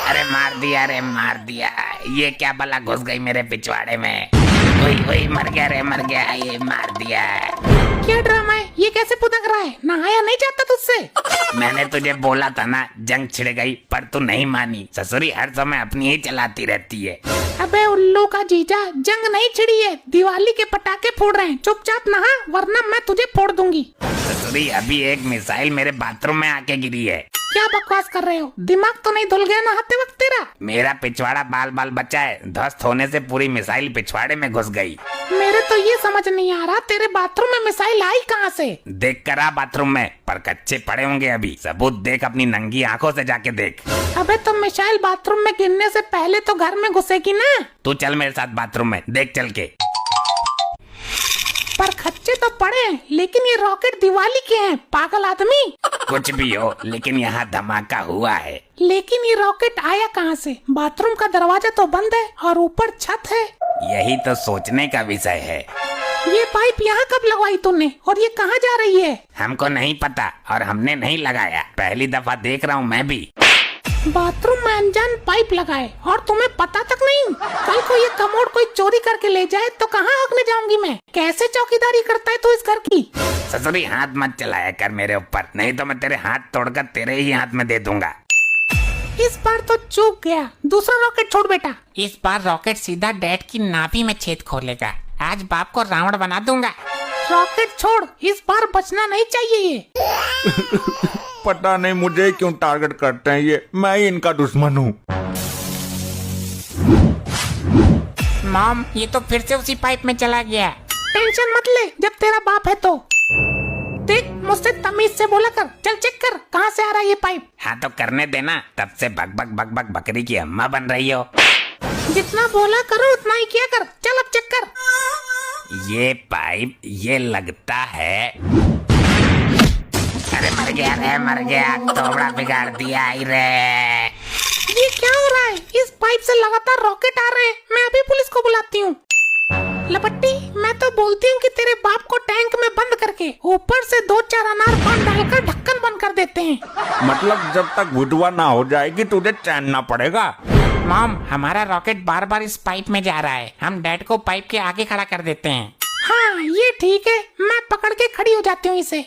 अरे मार दिया रे, मार दिया। ये क्या बला घुस गई मेरे पिछवाड़े में। वही वही मर गया रे, मर गया। ये मार दिया। क्या ड्रामा है? ये कैसे पुदक रहा है? नहाया नहीं जाता तुझसे? मैंने तुझे बोला था ना, जंग छिड़ गई, पर तू नहीं मानी। ससुरी हर समय अपनी ही चलाती रहती है। अबे उल्लू का जीजा, जंग नहीं छिड़ी है, दिवाली के पटाखे फोड़ रहे हैं। चुपचाप नहा, वरना मैं तुझे फोड़ दूंगी। ससुरी, अभी एक मिसाइल मेरे बाथरूम में आके गिरी है। क्या बकवास कर रहे हो? दिमाग तो नहीं धुल गया नहाते वक्त तेरा? मेरा पिछवाड़ा बाल बाल बचा है, ध्वस्त होने से पूरी मिसाइल पिछवाड़े में घुस गई। मेरे तो ये समझ नहीं आ रहा, तेरे बाथरूम में मिसाइल आई कहाँ से? देख कर आ बाथरूम में, पर कच्चे पड़े होंगे अभी। सबूत देख, अपनी नंगी आंखों से जाके देख। अबे तो मिसाइल बाथरूम में गिरने से पहले तो घर में घुसेगी ना। तू चल मेरे साथ बाथरूम में, देख चल के। पर खच्चे तो पड़े हैं, लेकिन ये रॉकेट दिवाली के हैं, पागल आदमी। कुछ भी हो, लेकिन यहाँ धमाका हुआ है। लेकिन ये रॉकेट आया कहाँ से? बाथरूम का दरवाजा तो बंद है और ऊपर छत है। यही तो सोचने का विषय है। ये पाइप यहाँ कब लगवाई तूने और ये कहाँ जा रही है? हमको नहीं पता और हमने नहीं लगाया, पहली दफा देख रहा हूँ मैं भी। बाथरूम में अनजान पाइप लगाए और तुम्हें पता तक नहीं? कल को ये कमोड कोई चोरी करके ले जाए तो कहाँ हकने जाऊंगी मैं? कैसे चौकीदारी करता है तू इस घर की? ससुरी हाथ मत चलाया कर मेरे ऊपर, नहीं तो मैं तेरे हाथ तोड़कर तेरे ही हाथ में दे दूंगा। इस बार तो चूक गया, दूसरा रॉकेट छोड़ बेटा। इस बार रॉकेट सीधा डैड की नाभि में छेद खोलेगा, आज बाप को रावण बना दूंगा। रॉकेट छोड़, इस बार बचना नहीं चाहिए ये। पता नहीं मुझे क्यों टारगेट करते हैं ये, मैं ही इनका दुश्मन हूँ। मॉम ये तो फिर से उसी पाइप में चला गया। टेंशन मत ले, जब तेरा बाप है तो। देख मुझसे तमीज से बोला कर, चल चेक कर कहाँ से आ रहा है ये पाइप। हाँ तो करने देना, तब से बक बक बक बक बकरी की अम्मा बन रही हो। जितना बोला करो उतना ही किया कर, चल अब चेक कर। ये पाइप ये लगता है, अरे मर गया रे मर गया, थोड़ा बिगाड़ दिया ही रे। ये क्या हो रहा है? इस पाइप से लगातार रॉकेट आ रहे हैं, मैं अभी पुलिस को बुलाती हूँ। लपट्टी, मैं तो बोलती हूँ कि तेरे बाप को टैंक में बंद करके ऊपर से 2-4 अनार पान डालकर ढक्कन बंद कर देते हैं। मतलब जब तक विधवा ना हो जाएगी तुझे चैन ना पड़ेगा। मॉम हमारा रॉकेट बार बार इस पाइप में जा रहा है, हम डैड को पाइप के आगे खड़ा कर देते हैं। हाँ ये ठीक है, मैं पकड़ के खड़ी हो जाती हूँ इसे।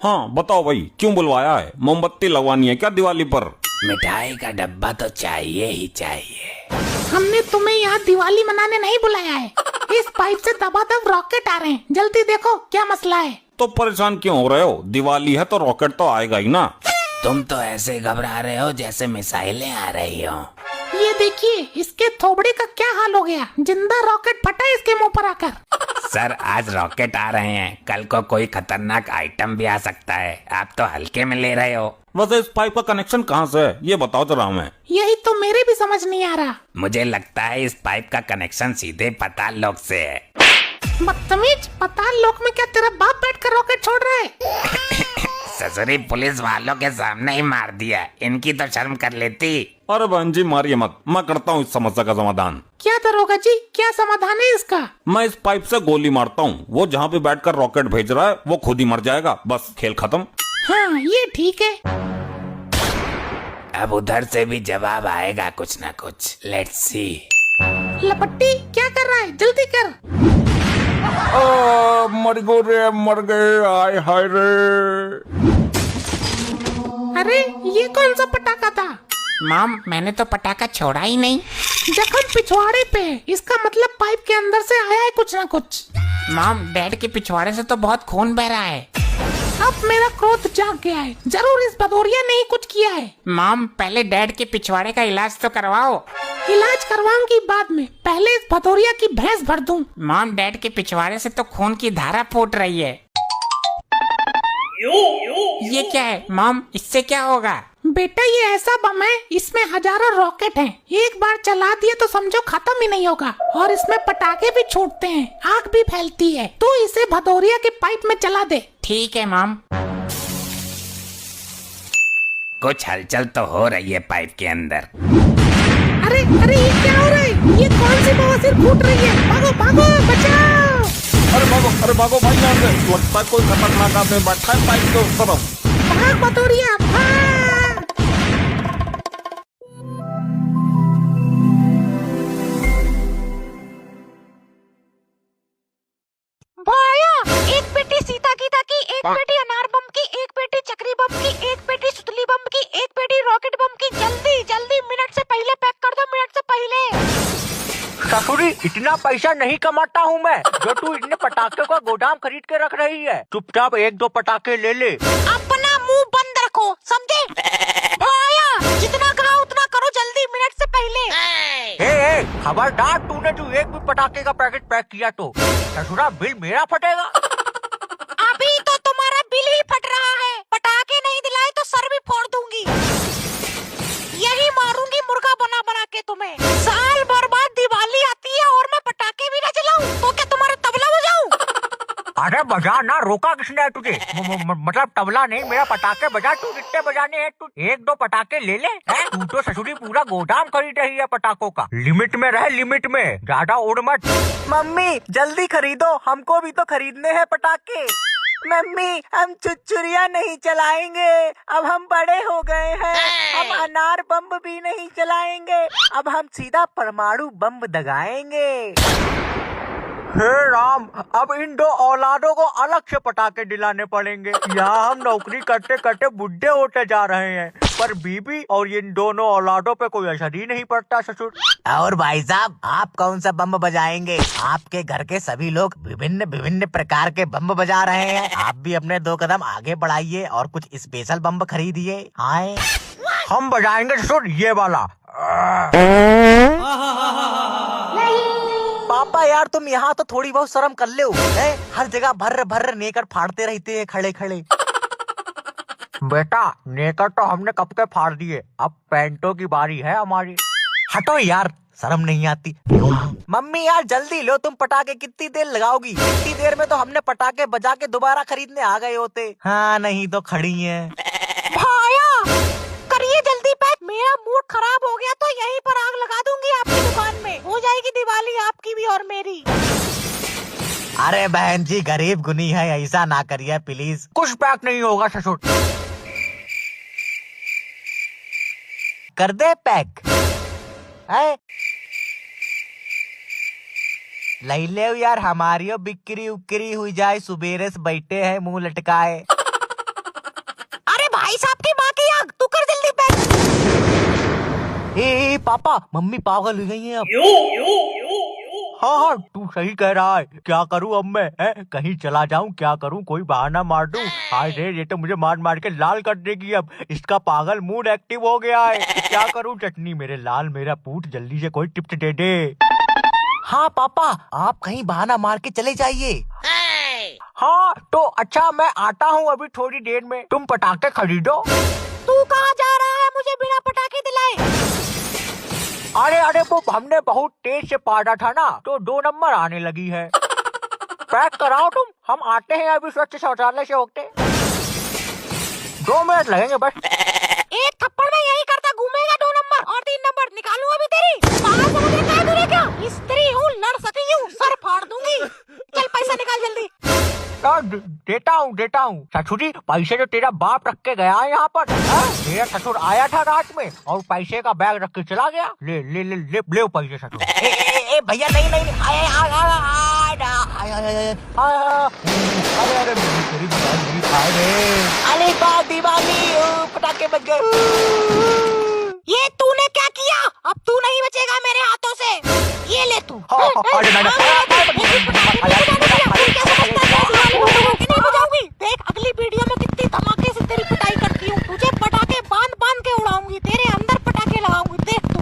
हाँ बताओ भाई, क्यों बुलवाया है? मोमबत्ती लगवानी है क्या दिवाली पर? मिठाई का डब्बा तो चाहिए ही चाहिए। हमने तुम्हें यहाँ दिवाली मनाने नहीं बुलाया है। इस पाइप से दबादब रॉकेट आ रहे हैं, जल्दी देखो क्या मसला है। तो परेशान क्यों हो रहे हो? दिवाली है तो रॉकेट तो आएगा ही ना। तुम तो ऐसे घबरा रहे हो जैसे मिसाइलें आ रही हो। ये देखिए इसके थोबड़े का क्या हाल हो गया, जिंदा रॉकेट फटा इसके मुंह पर आकर। सर आज रॉकेट आ रहे हैं, कल को कोई खतरनाक आइटम भी आ सकता है, आप तो हल्के में ले रहे हो। वैसे इस पाइप का कनेक्शन कहाँ से है ये बताओ जरा हमें। यही तो मेरे भी समझ नहीं आ रहा। मुझे लगता है इस पाइप का कनेक्शन सीधे पाताल लोक से है। बदतमीज, पाताल लोक में क्या तेरा बाप बैठकर रॉकेट छोड़ रहा है? ससुरी पुलिस वालों के सामने ही मार दिया, इनकी तो शर्म कर लेती। अरे बहन जी मारिए मत, मैं करता हूँ इस समस्या का समाधान। क्या दरोगा जी, क्या समाधान है इसका? मैं इस पाइप से गोली मारता हूँ, वो जहाँ पे बैठकर रॉकेट भेज रहा है वो खुद ही मर जाएगा, बस खेल खत्म। हाँ ये ठीक है। अब उधर से भी जवाब आएगा कुछ ना कुछ, लेट्स सी। लपट्टी क्या कर रहा है, जल्दी कर। मर गो रे, मर गए, आय हाय रे। अरे ये कौन सा पटाखा था? मॉम मैंने तो पटाखा छोड़ा ही नहीं। जख्म पिछवाड़े पे है, इसका मतलब पाइप के अंदर से आया है कुछ ना कुछ। मॉम डैड के पिछवाड़े से तो बहुत खून बह रहा है। अब मेरा क्रोध जाग गया है, जरूर इस भदौरिया ने ही कुछ किया है। मॉम पहले डैड के पिछवाड़े का इलाज तो करवाओ। इलाज करवाऊंगी बाद में, पहले इस भदौरिया की भैंस भर दूं। मॉम डैड के पिछवाड़े से तो खून की धारा फूट रही है। ये क्या है मॉम, इससे क्या होगा? बेटा ये ऐसा बम है, इसमें हजारों रॉकेट हैं। एक बार चला दिए तो समझो खत्म ही नहीं होगा। और इसमें पटाखे भी छूटते हैं, आग भी फैलती है। तो इसे भदौरिया के पाइप में चला दे। ठीक है मॉम। कुछ हलचल तो हो रही है पाइप के अंदर। अरे अरे ये क्या हो रहा है? ये कौन सी बवासीर फूट रही है? भागो भागो, बचाओ। अरे भागो भाई यहाँ से, लगता है कोई खतरनाक आदमी बैठा है पाइप के उस तरफ। भाग भदौरिया भाग। भाया, एक पेटी सीता गीता की, एक पेटी अनार बम की, एक पेटी चक्री बम की, एक पेटी सुतली बम की, एक पेटी रॉकेट बम की। जल्दी जल्दी, मिनट से पहले पैक कर दो, मिनट से पहले। ससुरी इतना पैसा नहीं कमाता हूँ मैं जो तू इतने पटाखे का गोदाम खरीद के रख रही है। चुपचाप 1-2 पटाखे ले ले। अपना मुंह बंद रखो, समझे? भाया, जितना कहा उतना करो, जल्दी, मिनट से पहले। हे खबरदार, तूने जो एक भी पटाखे का पैकेट पैक किया तो ससुरा बिल मेरा फटेगा। अभी तो तुम्हारा बिल ही फट रहा है, पटाखे नहीं दिलाए तो सर भी फोड़ दूंगी। यही मारूंगी मुर्गा बना बना के तुम्हें। साल भर बाद दिवाली आती है और मैं पटाखे भी न जलाऊं तो क्या तुम्हारा तबला बजाऊं? अरे बजा ना, रोका किसने है तुझे? मतलब तबला नहीं, मेरा पटाखे बजा। तू कितने बजाने हैं? तू एक दो पटाखे ले ले। तू तो ससुरी पूरा गोदाम खरीद रही है पटाखों का। लिमिट में रहे, लिमिट में, ज्यादा उड़ मत। मम्मी जल्दी खरीदो, हमको भी तो खरीदने हैं पटाखे। मम्मी हम चुरचुरिया नहीं चलाएंगे, अब हम बड़े हो गए हैं। हम अनार बम भी नहीं चलाएंगे, अब हम सीधा परमाणु बम दगाएंगे। हे राम, अब इन दो औलादों को अलग से पटाखे दिलाने पड़ेंगे। यहाँ हम नौकरी करते करते बुढ़े होते जा रहे हैं, पर बीबी और इन दोनों औलादों पे कोई असर ही नहीं पड़ता ससुर। और भाई साहब आप कौन सा बम बजाएंगे? आपके घर के सभी लोग विभिन्न विभिन्न प्रकार के बम बजा रहे हैं। आप भी अपने 2 कदम आगे बढ़ाइए और कुछ स्पेशल बम खरीदिए। आए हम बजाएंगे ससुर ये वाला। पापा यार तुम यहाँ तो थोड़ी बहुत शर्म कर लो। हर जगह भर्र भर्र नेकर फाड़ते रहते हैं खड़े खड़े। बेटा नेकर तो हमने कब के फाड़ दिए, अब पैंटों की बारी है हमारी। हटो यार, शर्म नहीं आती। मम्मी यार जल्दी लो, तुम पटाखे कितनी देर लगाओगी? इतनी देर में तो हमने पटाखे बजा के दोबारा खरीदने आ गए होते। हाँ नहीं तो खड़ी हैं। भाया करिए जल्दी पैक, मेरा मूड खराब हो गया तो यहीं पर आग लगा दूंगी आपकी दुकान में। हो जाएगी दिवाली आपकी भी और मेरी। अरे बहन जी गरीब गुनी है, ऐसा ना करिए प्लीज। कुछ पैक नहीं होगा ससुर। कर दे पैक। ले ले यार, हमारी बिक्री उक्री हुई जाए, सुबेरे से बैठे हैं मुंह लटकाए। अरे भाई साहब की माँ की आग, तू कर जल्दी पैक। ए पापा मम्मी पागल हो गई है अब। हाँ हाँ तू सही कह रहा है। क्या करूँ अब मैं? कहीं चला जाऊँ, क्या करूँ? कोई बहाना मार दूँ? हाय रे, ये तो मुझे मार मार के लाल कर देगी अब। इसका पागल मूड एक्टिव हो गया है। क्या करूँ? चटनी मेरे लाल, मेरा पूत, जल्दी से कोई टिप्स दे दे। हाँ पापा आप कहीं बहाना मार के चले जाइए। हाँ तो अच्छा, मैं आता हूँ अभी थोड़ी देर में। तुम पटाखे खरीदो। तू कहाँ जा रहा है मुझे बिना पटाखे दिलाए? अरे अरे वो हमने बहुत तेज से पाड़ा था ना, तो 2 नंबर आने लगी है। पैक कराओ तुम, हम आते हैं अभी स्वच्छ शौचालय से होते। 2 मिनट लगेंगे बस। एक थप्पड़ में यही करता घूमेगा 2 नंबर और 3 नंबर निकालूं अभी तेरी। पागल समझ रखा है तूने क्या? स्त्री हूँ, लड़ सकी हूँ, सर फाड़ दूंगी। चल पैसा निकाल जल्दी। देता हूँ ससुरी, पैसे जो तेरा बाप रख के गया है यहाँ पर। मेरा ससुर आया था रात में और पैसे का बैग रख के चला गया। ले ले ले ले, ले पैसे ससुर। ए भैया नहीं नहीं, अरे मेरी दिवाली खाए रे। अरे दिवाली पटाखे बज गए। ये तूने क्या किया? अब तू नहीं बचेगा मेरे हाथों से। ये ले तू। देख अगली वीडियो में कितनी धमाके से तेरी पिटाई करती हूँ। तुझे पटाखे बांध बांध के उड़ाऊंगी, तेरे अंदर पटाखे लगाऊंगी, देख तू।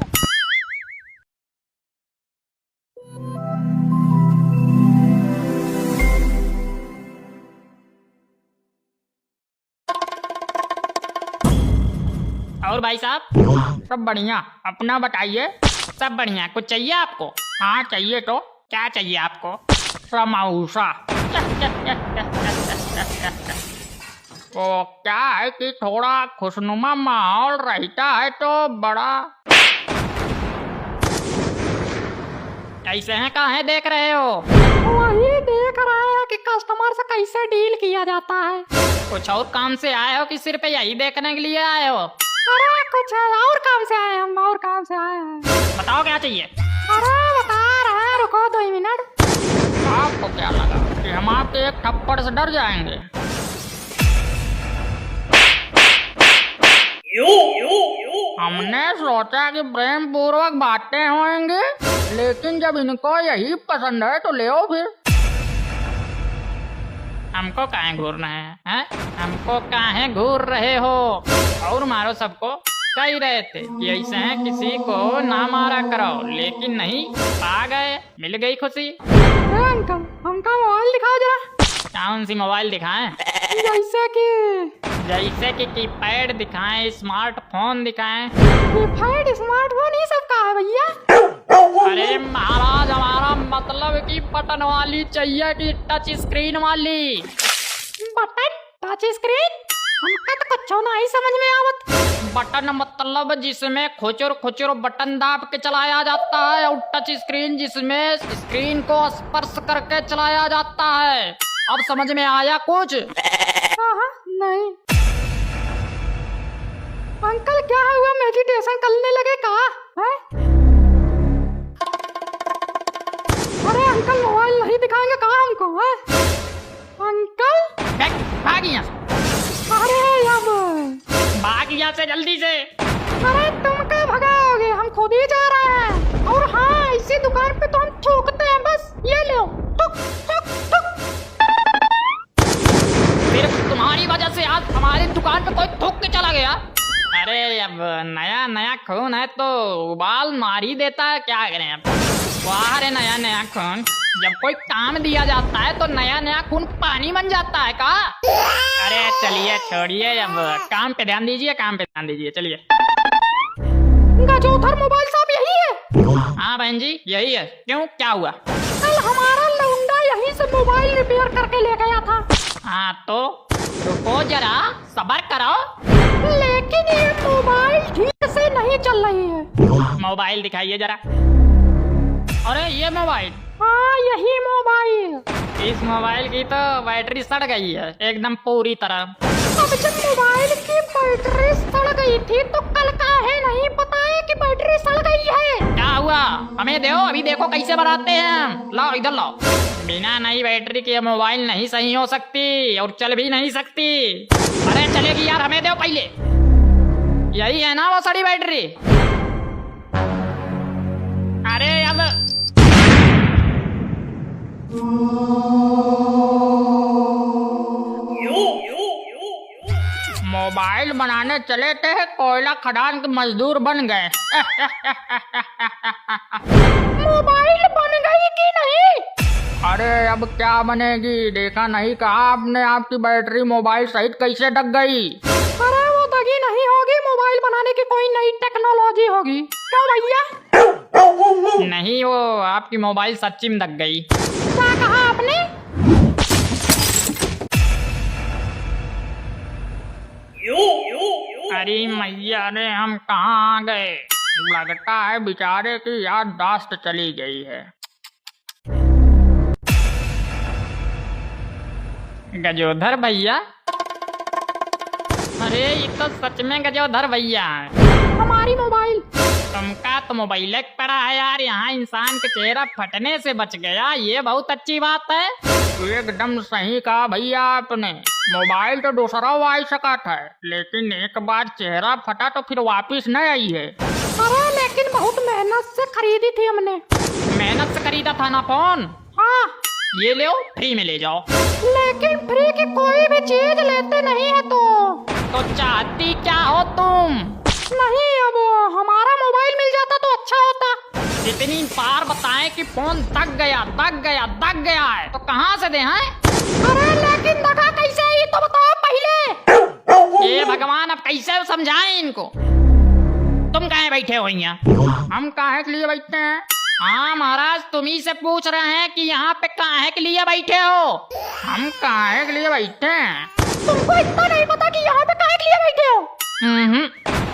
और भाई साहब सब बढ़िया, अपना बताइए। सब बढ़िया। कुछ चाहिए आपको? हाँ चाहिए तो क्या चाहिए आपको? समोसा। तो क्या है कि थोड़ा खुशनुमा माहौल रहता है तो बड़ा। कैसे हैं, कहाँ है देख रहे हो? वही देख रहे हैं कि कस्टमर से कैसे डील किया जाता है। कुछ और काम से आए हो कि सिर्फ यही देखने के लिए आए हो? अरे कुछ और काम से आए हम, और काम से आए हैं। बताओ क्या चाहिए? अरे बता रहे हैं, रुको 2 मिनट। आपको क्या लगा कि हम आपके एक थप्पड़ से डर जाएंगे? हमने सोचा कि प्रेम पूर्वक बातें होंगी, लेकिन जब इनको यही पसंद है तो ले आओ फिर। हमको काहे घूर रहे हैं? हमको काहे घूर रहे हो? और मारो सबको। कह रहे थे कि ऐसे हैं किसी को ना मारा करो, लेकिन नहीं, आ गए, मिल गई खुशी। अंकल हमका मोबाइल दिखाओ जरा। कौन सी मोबाइल दिखाएं? जैसे कि कीपैड दिखाएं, स्मार्टफोन दिखाएं। कीपैड स्मार्टफोन ये सब कहाँ है भैया? अरे महाराज, हमारा मतलब कि बटन वाली चाहिए कि टच स्क्रीन वाली? बटन टच स्क्रीन हमका तो कुछ नहीं समझ में आवत। बटन मतलब जिसमें खुचुर खुचुर बटन दाब के चलाया जाता है, और टच स्क्रीन जिसमें स्क्रीन को स्पर्श करके चलाया जाता है। अब समझ में आया कुछ? नहीं अंकल, क्या हुआ? मेडिटेशन करने लगे का है? अरे अंकल, मोबाइल नहीं दिखाएंगे कहा हमको है? अंकल भाग यहाँ से। अरे अब भाग यहाँ से जल्दी से। अरे तुम क्या भगाओगे, हम खुद ही जा रहे हैं। और हाँ, इसी दुकान पे तो हम थूकते हैं, बस ये लो थूक थूक थूक। सिर्फ तुम्हारी वजह से आज हमारी दुकान पे कोई थूक के चला गया। अरे अब नया नया खून है तो उबाल मार ही देता है, क्या करें अब। वाह रे नया नया खून, जब कोई काम दिया जाता है तो नया नया खून पानी बन जाता है का? अरे चलिए छोड़िए, अब काम पे ध्यान दीजिए, काम पे ध्यान दीजिए, चलिए। गजोधर मोबाइल शॉप यही है? हाँ बहन जी यही है। क्यों, क्या हुआ? कल हमारा लौंडा यहीं से मोबाइल रिपेयर करके ले गया था। हाँ तो रुको जरा, सब्र करो। लेकिन ये मोबाइल ठीक से नहीं चल रही है। मोबाइल दिखाइए जरा। अरे ये मोबाइल? हाँ यही मोबाइल। इस मोबाइल की तो बैटरी सड़ गई है एकदम पूरी तरह। अब जब मोबाइल की बैटरी सड़ गई थी तो कल काहे नहीं बताया कि बैटरी सड़ गई है? क्या हुआ, हमें दो, अभी देखो कैसे बनाते हैं। लाओ इधर लाओ। बिना नई बैटरी के मोबाइल नहीं सही हो सकती और चल भी नहीं सकती। अरे चलेगी यार, हमें दो पहले। यही है ना वो सड़ी बैटरी? अरे अब मोबाइल बनाने चले थे, कोयला खदान के मजदूर बन गए। मोबाइल बन गई कि नहीं? अरे अब क्या बनेगी, देखा नहीं कहा आपने आपकी बैटरी मोबाइल सहित कैसे दग गई? अरे वो दगी नहीं होगी, मोबाइल बनाने की कोई नई टेक्नोलॉजी होगी। क्यों भैया? नहीं, वो आपकी मोबाइल सच्ची में दग गई। क्या कहा आपने? अरे मैया रे, हम कहाँ आ गए? लगता है बेचारे की याददाश्त चली गई है। गजोधर भैया? अरे ये तो सच में गजोधर भैया है। हमारी मोबाइल? तुमका तो मोबाइल पड़ा है यार, यहाँ इंसान का चेहरा फटने से बच गया, ये बहुत अच्छी बात है। एकदम सही कहा भैया आपने, मोबाइल तो दूसरा आ सका था, लेकिन एक बार चेहरा फटा तो फिर वापिस नहीं आई है। अरे लेकिन बहुत मेहनत से खरीदी थी हमने। मेहनत से खरीदा था ना फोन? हाँ। ये ले, फ्री में ले जाओ। लेकिन फ्री की कोई भी चीज लेते नहीं है तो चाहती क्या हो तुम? नहीं, अब हमारा मोबाइल मिल जाता तो अच्छा होता। इतनी बार बताएं कि फोन दग गया है, तो कहाँ से दे हैं? अरे लेकिन दगा कैसे, ये तो बताओ पहले। ये भगवान, अब कैसे समझाएं इनको? तुम कहाँ बैठे हो यहाँ? हम काहे के लिए बैठे हैं? हाँ महाराज, तुम्ही से पूछ रहे हैं कि यहाँ पे काहे के लिए बैठे हो? हम काहे के लिए बैठे हैं? तुमको इतना नहीं पता कि यहाँ पे काहे के लिए बैठे हो?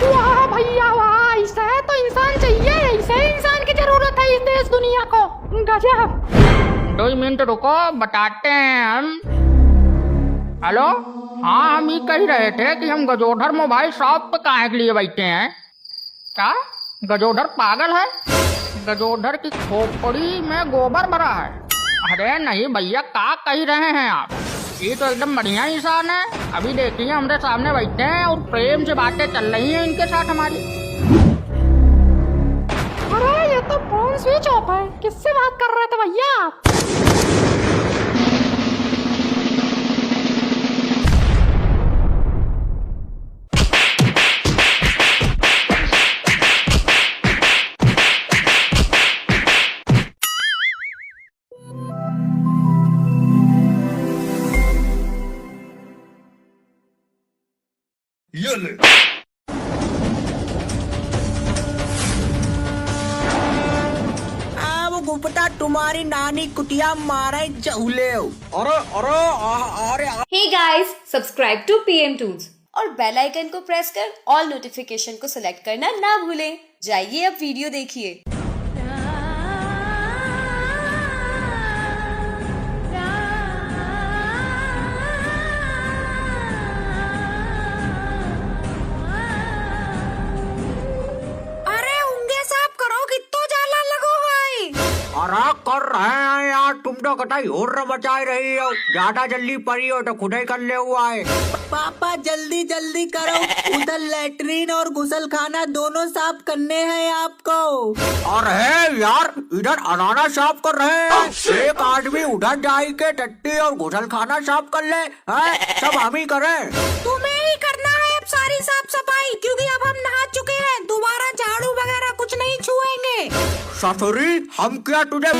वाह भैया वाह, ऐसा है तो इंसान चाहिए, ऐसे इंसान की जरूरत है इस देश दुनिया को। गजब। 2 मिनट रुको, बताते हैं हम। हेलो, हाँ हम ये कह रहे थे कि हम गजोधर मोबाइल शॉप पे काहे के लिए बैठे हैं। क्या गजोधर पागल है? गजोधर की खोपड़ी में गोबर भरा है? अरे नहीं भैया, क्या कह रहे हैं आप? ये तो एकदम बढ़िया इंसान है। अभी देखिए हमारे सामने बैठे हैं और प्रेम से बातें चल रही हैं इनके साथ हमारी। अरे ये तो फोन स्विच ऑफ है, किससे बात कर रहे थे भैया आप? पता तुम्हारी नानी कुटिया मारे चूल्हे। Hey guys, subscribe to PM Tunes और बेल आइकन को प्रेस कर ऑल नोटिफिकेशन को सिलेक्ट करना ना भूलें। जाइए अब वीडियो देखिए। अरे उंगे साफ करो, कितो जाला लगो भाई। अरे कर रहे हैं यार, तुम तो कटाई और मचाई रही हो। ज्यादा जल्दी पड़ी हो तो खुद ही कर ले हुआ है। पापा जल्दी जल्दी करो, उधर लैट्रीन और गुसलखाना दोनों साफ करने हैं आपको। अरे यार, इधर अनाना साफ कर रहे हैं, एक आदमी उधर जाई के टट्टी और गुसलखाना साफ कर ले हैं? सब हम ही करें। तुम्हें ही करना है अब सारी साफ सफाई, क्योंकि अब हम नहा चुके हैं। दोबारा झाड़ू वगैरह कुछ नहीं छुएंगे। ससुरी, हम क्या तुझे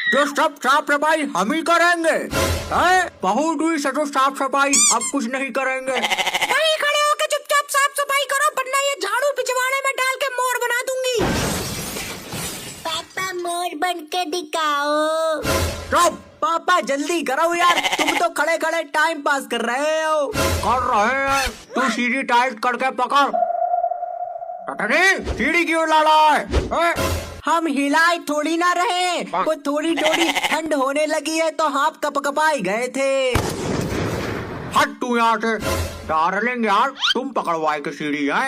जो सब साफ सफाई हम ही करेंगे हैं? बहुत हुई सचो साफ सफाई, अब कुछ नहीं करेंगे। वहीं खड़े होके चुपचाप साफ सफाई करो, वरना ये झाड़ू पिछवाड़े में डाल के मोर बना दूंगी। पापा मोर बन के दिखाओ। चुप पापा, जल्दी करो यार, तुम तो खड़े खड़े टाइम पास कर रहे हो। कर रहे हैं, तू सीढ़ी टाइट करके पकड़। सीढ़ी क्यों ला रहा है? हम हिलाए थोड़ी ना रहे, वो थोड़ी थोड़ी ठंड होने लगी है तो हाथ कपकपाई गए थे। हट तू यहाँ से डार्लिंग यार, तुम पकड़वाए के सीढ़ी है।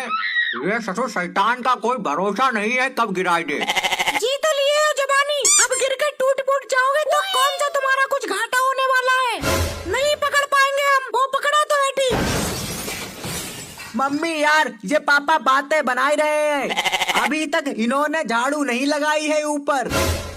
ये ससुर शैतान का कोई भरोसा नहीं है, कब गिराई दे। जी तो लिए हो जबानी, अब गिर के टूट फूट जाओगे तो कौन सा तुम्हारा कुछ घाटा होने वाला है। नहीं पकड़ पाएंगे हम, वो पकड़ा तो है ठीक। मम्मी यार, ये पापा बातें बनाए रहे हैं, अभी तक इन्होंने झाड़ू नहीं लगाई है ऊपर।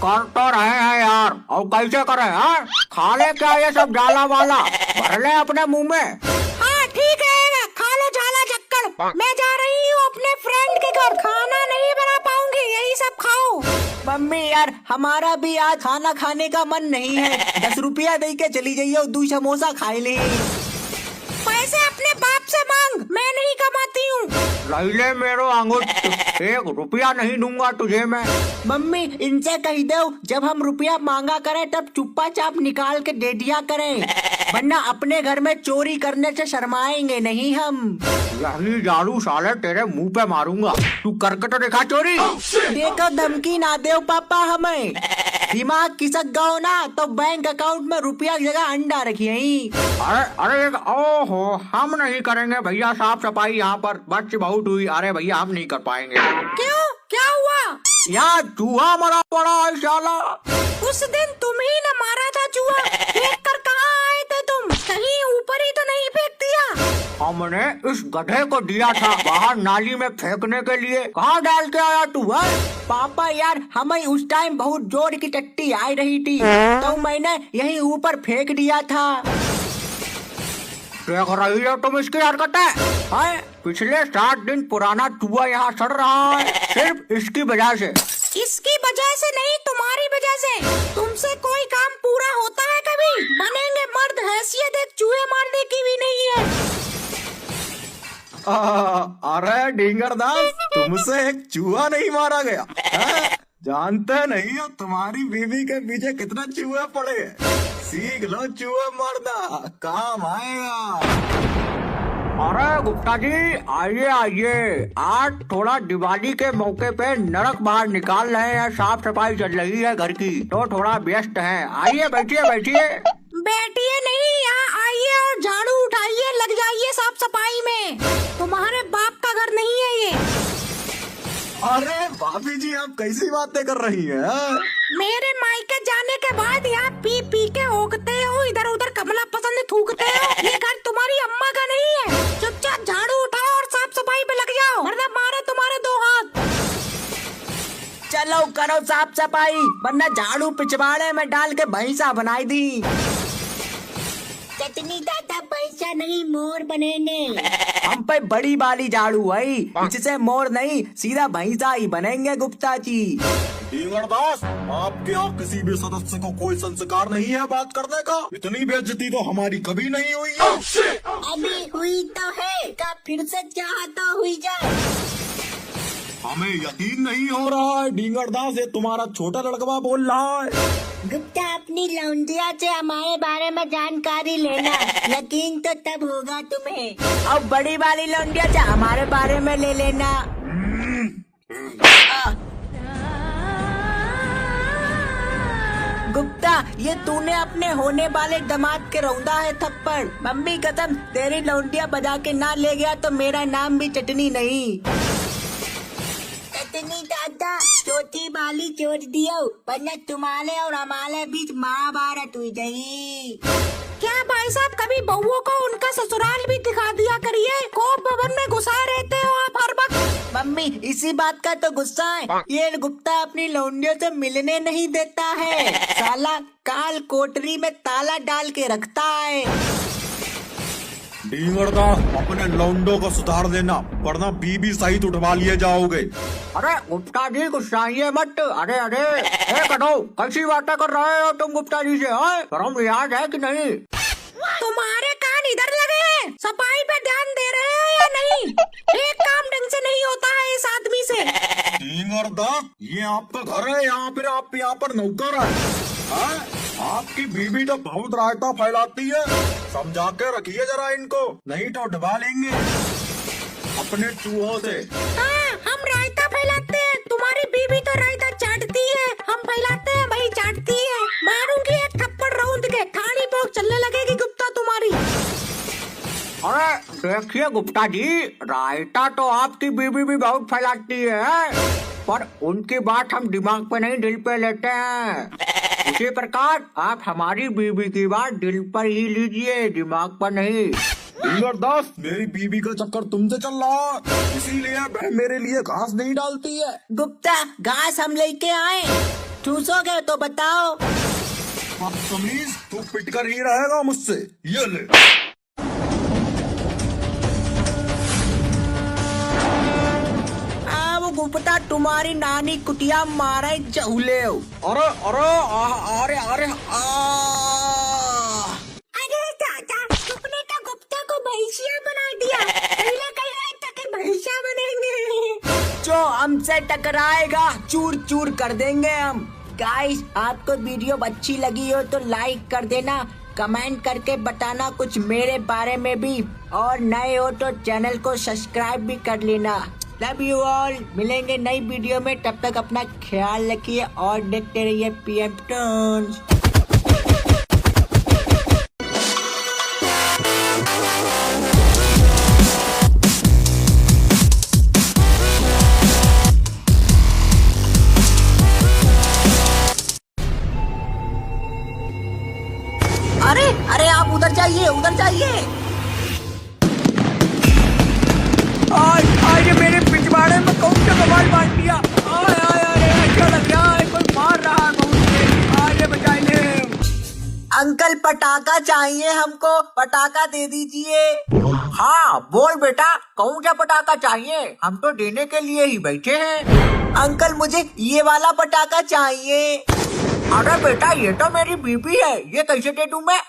कर तो रहे हैं यार, और कैसे करे हैं? खा ले क्या ये सब जाला वाला, भर ले अपने मुंह में। हाँ ठीक है, खा लो झाला चक्कर। मैं जा रही हूँ अपने फ्रेंड के घर, खाना नहीं बना पाऊंगी, यही सब खाओ। मम्मी यार, हमारा भी आज खाना खाने का मन नहीं है, 10 रुपया दे के चली जाइए, 2 समोसा खाए ले। पैसे अपने बाप से मांग, मैं नहीं कमाती हूँ। ले मेरो अंगूठ, 1 रुपया नहीं दूंगा तुझे मैं। मम्मी इनसे कह दो, जब हम रुपया मांगा करें तब चुप्पा चाप निकाल के दे दिया करें, वरना अपने घर में चोरी करने से शर्माएंगे नहीं हम। यही झाड़ू साले तेरे मुंह पे मारूंगा, तू करके तो देखा चोरी। देखो धमकी ना दो पापा हमें, दिमाग खिसक गयो ना तो बैंक अकाउंट में रुपया की जगह अंडा रखिए। अरे ओहो, हम नहीं करेंगे भैया साफ सफाई यहाँ पर, बच्चे बहुत हुई। अरे भैया हम नहीं कर पाएंगे। क्यों, क्या हुआ? यहाँ चूहा मरा पड़ा है साला। उस दिन तुम ही ने मारा था चूहा, फेंक कर कहाँ आए थे तुम? कहीं ऊपर ही तो नहीं फेंक दिया? हमने इस गधे को दिया था बाहर नाली में फेंकने के लिए, कहाँ डाल के आया तू? पापा यार, हमें उस टाइम बहुत जोर की टट्टी आई रही थी तो मैंने यहीं ऊपर फेंक दिया था। देख रही हो तुम इसकी हरकतें? पिछले 7 दिन पुराना चूहा यहाँ सड़ रहा है, सिर्फ इसकी वजह से। इसकी वजह से नहीं, तुम्हारी वजह से। तुमसे कोई काम पूरा होता है कभी? बनेंगे मर्द, हैसियत एक चूहे मारने की भी नहीं है। अरे डिंगरदास, तुमसे एक चूहा नहीं मारा गया है? जानते नहीं हो तुम्हारी बीवी के पीछे कितना चूहे पड़े हैं? सीख लो चूहे मारना, काम आएगा। अरे गुप्ता जी, आइए आइए, आज थोड़ा दिवाली के मौके पे नरक बाहर निकाल रहे हैं, साफ सफाई चल रही है घर की, तो थोड़ा व्यस्त हैं। आइए बैठिए बैठिए। बैठिए नहीं, यहाँ आइए और झाड़ू उठाइए, लग जाइए साफ सफाई में। तुम्हारे बाप का घर नहीं है ये। अरे भाभी जी, आप कैसी बातें कर रही हैं? मेरे मायके जाने के बाद यहाँ पी पी के ओकते हो, इधर उधर कमला पसंद थूकते हो। ये घर तुम्हारी अम्मा का नहीं है। चुपचाप झाड़ू उठाओ और साफ सफाई पे लग जाओ, वरना मारे तुम्हारे 2 हाथ। चलो करो साफ सफाई, वरना झाड़ू पिछवाड़े में डाल के भैंसा बनाई दी। चटनी दादा पैसा नहीं, मोर बनेंगे। हम पे बड़ी वाली झाड़ू है, इससे मोर नहीं सीधा भैंसा ही बनेंगे गुप्ता जी। डिंगरदास, आपके यहाँ किसी भी सदस्य को कोई संस्कार नहीं है बात करने का? इतनी बेइज्जती तो हमारी कभी नहीं हुई है। अभी हुई तो है, का फिर से चाहता हुई जाए। हमें यकीन नहीं हो रहा है ढींगरदास, ये तुम्हारा छोटा लड़का बोल रहा है। गुप्ता अपनी लौंडिया से हमारे बारे में जानकारी लेना, यकीन तो तब होगा तुम्हें। और बड़ी वाली लौंडिया से हमारे बारे में ले लेना। गुप्ता, ये तूने अपने होने वाले दामाद के रौंदा है थप्पड़। मम्मी कसम, तेरी लौंडिया बजा के ना ले गया तो मेरा नाम भी चटनी नहीं। चटनी दादा, चौथी बाली छोड़ दियो, वरना तुम्हारे और हमारे बीच महाभारत हुई गई। क्या भाई साहब, कभी बहुओं को उनका ससुराल भी दिखा दिया करिए। कोप भवन में घुसाए रहते हो आप हर वक्त। मम्मी, इसी बात का तो गुस्सा है। ये गुप्ता अपनी लौंडियों से मिलने नहीं देता है। साला काल कोठरी में ताला डाल के रखता है। ढींगरदास, अपने लौंडों को सुधार देना, वरना बीबी सहित उठवा लिए जाओगे। अरे गुप्ता जी, गुस्साइए मत। अरे अरे कटो, कैसी बातें कर रहे हो तुम गुप्ता जी से? शर्म लिहाज है कि नहीं? तुम्हारे कान इधर लगे हैं, सफाई पे ध्यान दे रहे हो या नहीं? एक काम ढंग से नहीं होता है इस आदमी से। ढींगरदास, ये आपका घर है, फिर आप यहाँ पर नौकर है। आपकी बीबी तो बहुत रायता फैलाती है, समझा के रखिए जरा इनको, नहीं तो डबा लेंगे अपने चूहों से। हाँ, हम रायता फैलाते हैं, तुम्हारी बीबी तो रायता चाटती है। हम फैलाते हैं, वही चाटती है। मारूंगी एक थप्पड़ रौंद के, खानी पोक चलने लगेगी गुप्ता तुम्हारी। अरे देखिए गुप्ता जी, रायता तो आपकी बीबी भी बहुत फैलाती है, पर उनकी बात हम दिमाग पे नहीं दिल पे लेते हैं। इसी प्रकार आप हमारी बीबी की बात दिल पर ही लीजिए, दिमाग पर नहीं। ढींगरदास, मेरी बीबी का चक्कर तुमसे चल रहा है, इसीलिए वह मेरे लिए घास नहीं डालती है। गुप्ता, घास हम लेके आए, चूसोगे तो बताओ। बदतमीज, तू पिट कर ही रहेगा मुझसे। ये ले। गुप्ता, तुम्हारी नानी कुटिया मारे चहूले। अरे अरे अरे अरे अरे दादा, तुमने तो गुप्ता को भैंसिया बना दिया। पहले कह रहे थे कि भैंसिया बनेंगे। जो हमसे टकराएगा चूर चूर कर देंगे हम। गाइस, आपको वीडियो अच्छी लगी हो तो लाइक कर देना, कमेंट करके बताना कुछ मेरे बारे में भी, और नए हो तो चैनल को सब्सक्राइब भी कर लेना। लव यू ऑल, मिलेंगे नई वीडियो में, तब तक अपना ख्याल रखिए और देखते रहिए PM टून्स। अरे अरे, आप उधर जाइए, उधर जाइए। आज मेरे पिछवाड़े में कौन सा बवाल मार दिया? आय आय अरे, अच्छा लग रहा है, कोई मार रहा है मुझे। आइए बचाइए। अंकल, पटाखा चाहिए हमको, पटाखा दे दीजिए। हाँ बोल बेटा, कौन सा पटाखा चाहिए? हम तो देने के लिए ही बैठे हैं। अंकल, मुझे ये वाला पटाखा चाहिए। अरे बेटा, ये तो मेरी बीबी है, ये कैसे दे दूं मैं?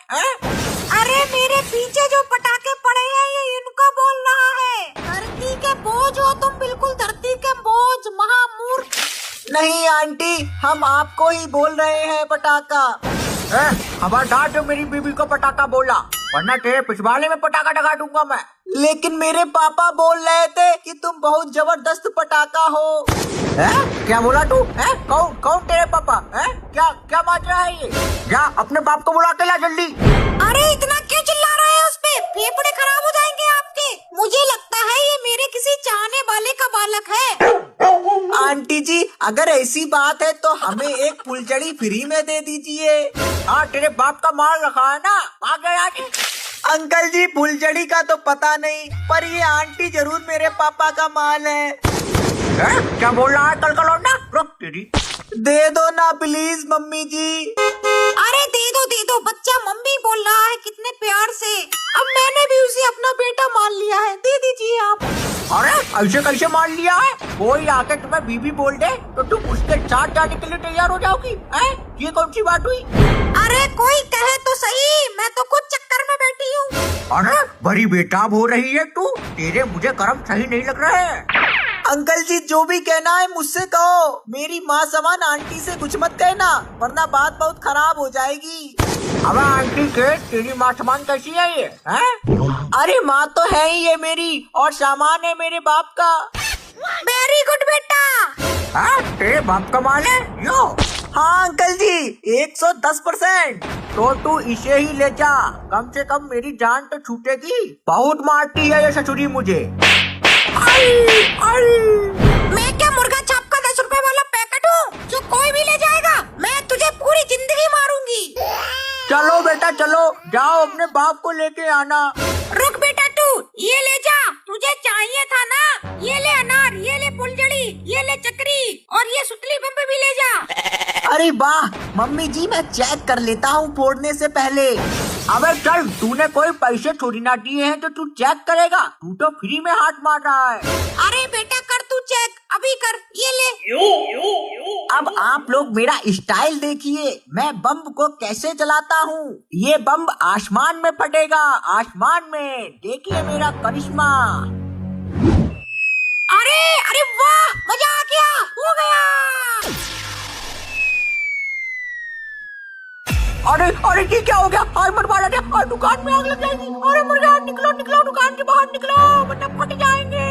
अरे मेरे पीछे जो पटाखे पड़े हैं, ये इनको बोल रहा है। धरती के बोझ हो तुम, बिल्कुल धरती के बोझ, महामूर्ख। नहीं आंटी, हम आपको ही बोल रहे हैं पटाखा। खबरदार जो मेरी बीबी को पटाखा बोला, वरना तेरे पिछवाड़े में पटाखा लगा दूंगा मैं। लेकिन मेरे पापा बोल रहे थे कि तुम बहुत जबरदस्त पटाखा हो। क्या बोला तू? कौन कौन तेरे पापा? क्या क्या बात रहा है ये? जा अपने बाप को बुला के ला जल्दी। अरे इतना क्यों चिल्ला रहे हैं उस पे? फेफड़े खराब हो जाएंगे आपके। मुझे लगता है ये मेरे किसी चाहने वाले का बालक है। आंटी जी, अगर ऐसी बात है तो हमें एक फुलझड़ी फ्री में दे दीजिए। हाँ, तेरे बाप का माल रखा है ना, आ गया। अंकल जी, फुलझड़ी का तो पता नहीं, पर ये आंटी जरूर मेरे पापा का माल है। क्या बोल रहा है कल का लौंडा? रुक तेरी। दे दो ना प्लीज मम्मी जी। अरे दे दो, बच्चा मम्मी बोल रहा है कितने प्यार से। अब मैंने भी उसे अपना बेटा मान लिया है, दे दीजिए आप। अरे ऐसे कैसे मान लिया है? कोई आके तुम्हें बीबी बोल दे तो तुम उसके साथ जाने के लिए तैयार हो जाओगी? ये कौन सी बात हुई? अरे कोई कहे तो सही, मैं तो कुछ चक्कर में बैठी हूँ। अरे बड़ी बेताब हो रही है तू, तेरे मुझे कर्म सही नहीं लग रहे हैं। अंकल जी जो भी कहना है मुझसे कहो, मेरी माँ समान आंटी से कुछ मत कहना वरना बात बहुत खराब हो जाएगी। अब आंटी के तेरी माँ समान कैसी है ये हैं? अरे माँ तो है ही ये मेरी और सामान है मेरे बाप का। वेरी गुड बेटा। हाँ, तेरे बाप का माल है यो। हाँ अंकल जी 110%। तो तू इसे ही ले जा, कम से कम मेरी जान तो छूटेगी। बहुत मारती है ये ससुरी मुझे। मैं क्या मुर्गा छाप का 10 रुपए वाला पैकेट हूँ जो कोई भी ले जाएगा? मैं तुझे पूरी जिंदगी मारूंगी। चलो बेटा चलो, जाओ अपने बाप को लेके आना। रुक बेटा तू ये ले जा, तुझे चाहिए था ना। ये ले अनार, ये ले फुलझड़ी, ये ले चक्री और ये सुतली बम भी ले जा। अरे वाह मम्मी जी मैं चेक कर लेता हूँ फोड़ने से पहले। अबे चल, तूने कोई पैसे थोड़ी ना दिए हैं तो तू चेक करेगा? तू तो फ्री में हाथ मार रहा है। अरे बेटा कर तू चेक, अभी कर, ये ले। अब आप लोग मेरा स्टाइल देखिए, मैं बम को कैसे चलाता हूँ। ये बम आसमान में फटेगा, आसमान में। देखिए मेरा करिश्मा। अरे अरे वाह, मजा आ गया, हो गया। अरे अरे ये क्या हो गया? हाय बर्बाद है, और दुकान में आग लग जाएगी। अरे मर गया, निकलो निकलो दुकान के बाहर निकलो वरना फट जाएंगे।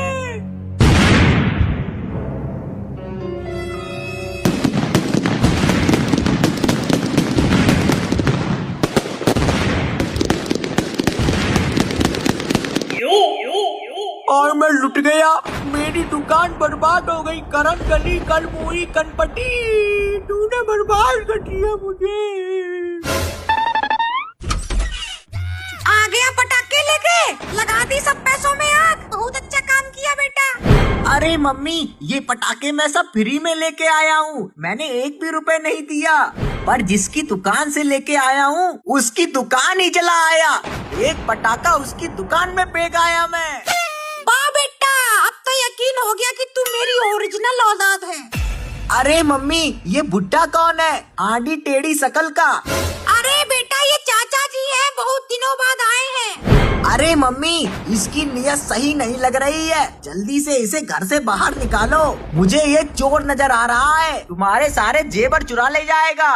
और मैं लुट गया, मेरी दुकान बर्बाद हो गई। करन गली कल मुई कनपटी, तूने बर्बाद कर दिया मुझे। आ गया पटाखे लेके, लगा दी सब पैसों में आग। बहुत अच्छा काम किया बेटा। अरे मम्मी ये पटाखे मैं सब फ्री में लेके आया हूँ, मैंने 1 भी रुपए नहीं दिया। पर जिसकी दुकान से लेके आया हूँ उसकी दुकान ही जला आया। एक पटाखा उसकी दुकान में फेंक आया मैं। वाह बेटा, अब तो यकीन हो गया कि तू मेरी ओरिजिनल औलाद है। अरे मम्मी ये बुड्ढा कौन है, आंधी टेढ़ी शकल का? अरे बेटा ये चाचा जी है, बहुत दिनों बाद आए हैं। अरे मम्मी इसकी नीयत सही नहीं लग रही है, जल्दी से इसे घर से बाहर निकालो। मुझे ये चोर नजर आ रहा है, तुम्हारे सारे जेवर चुरा ले जाएगा।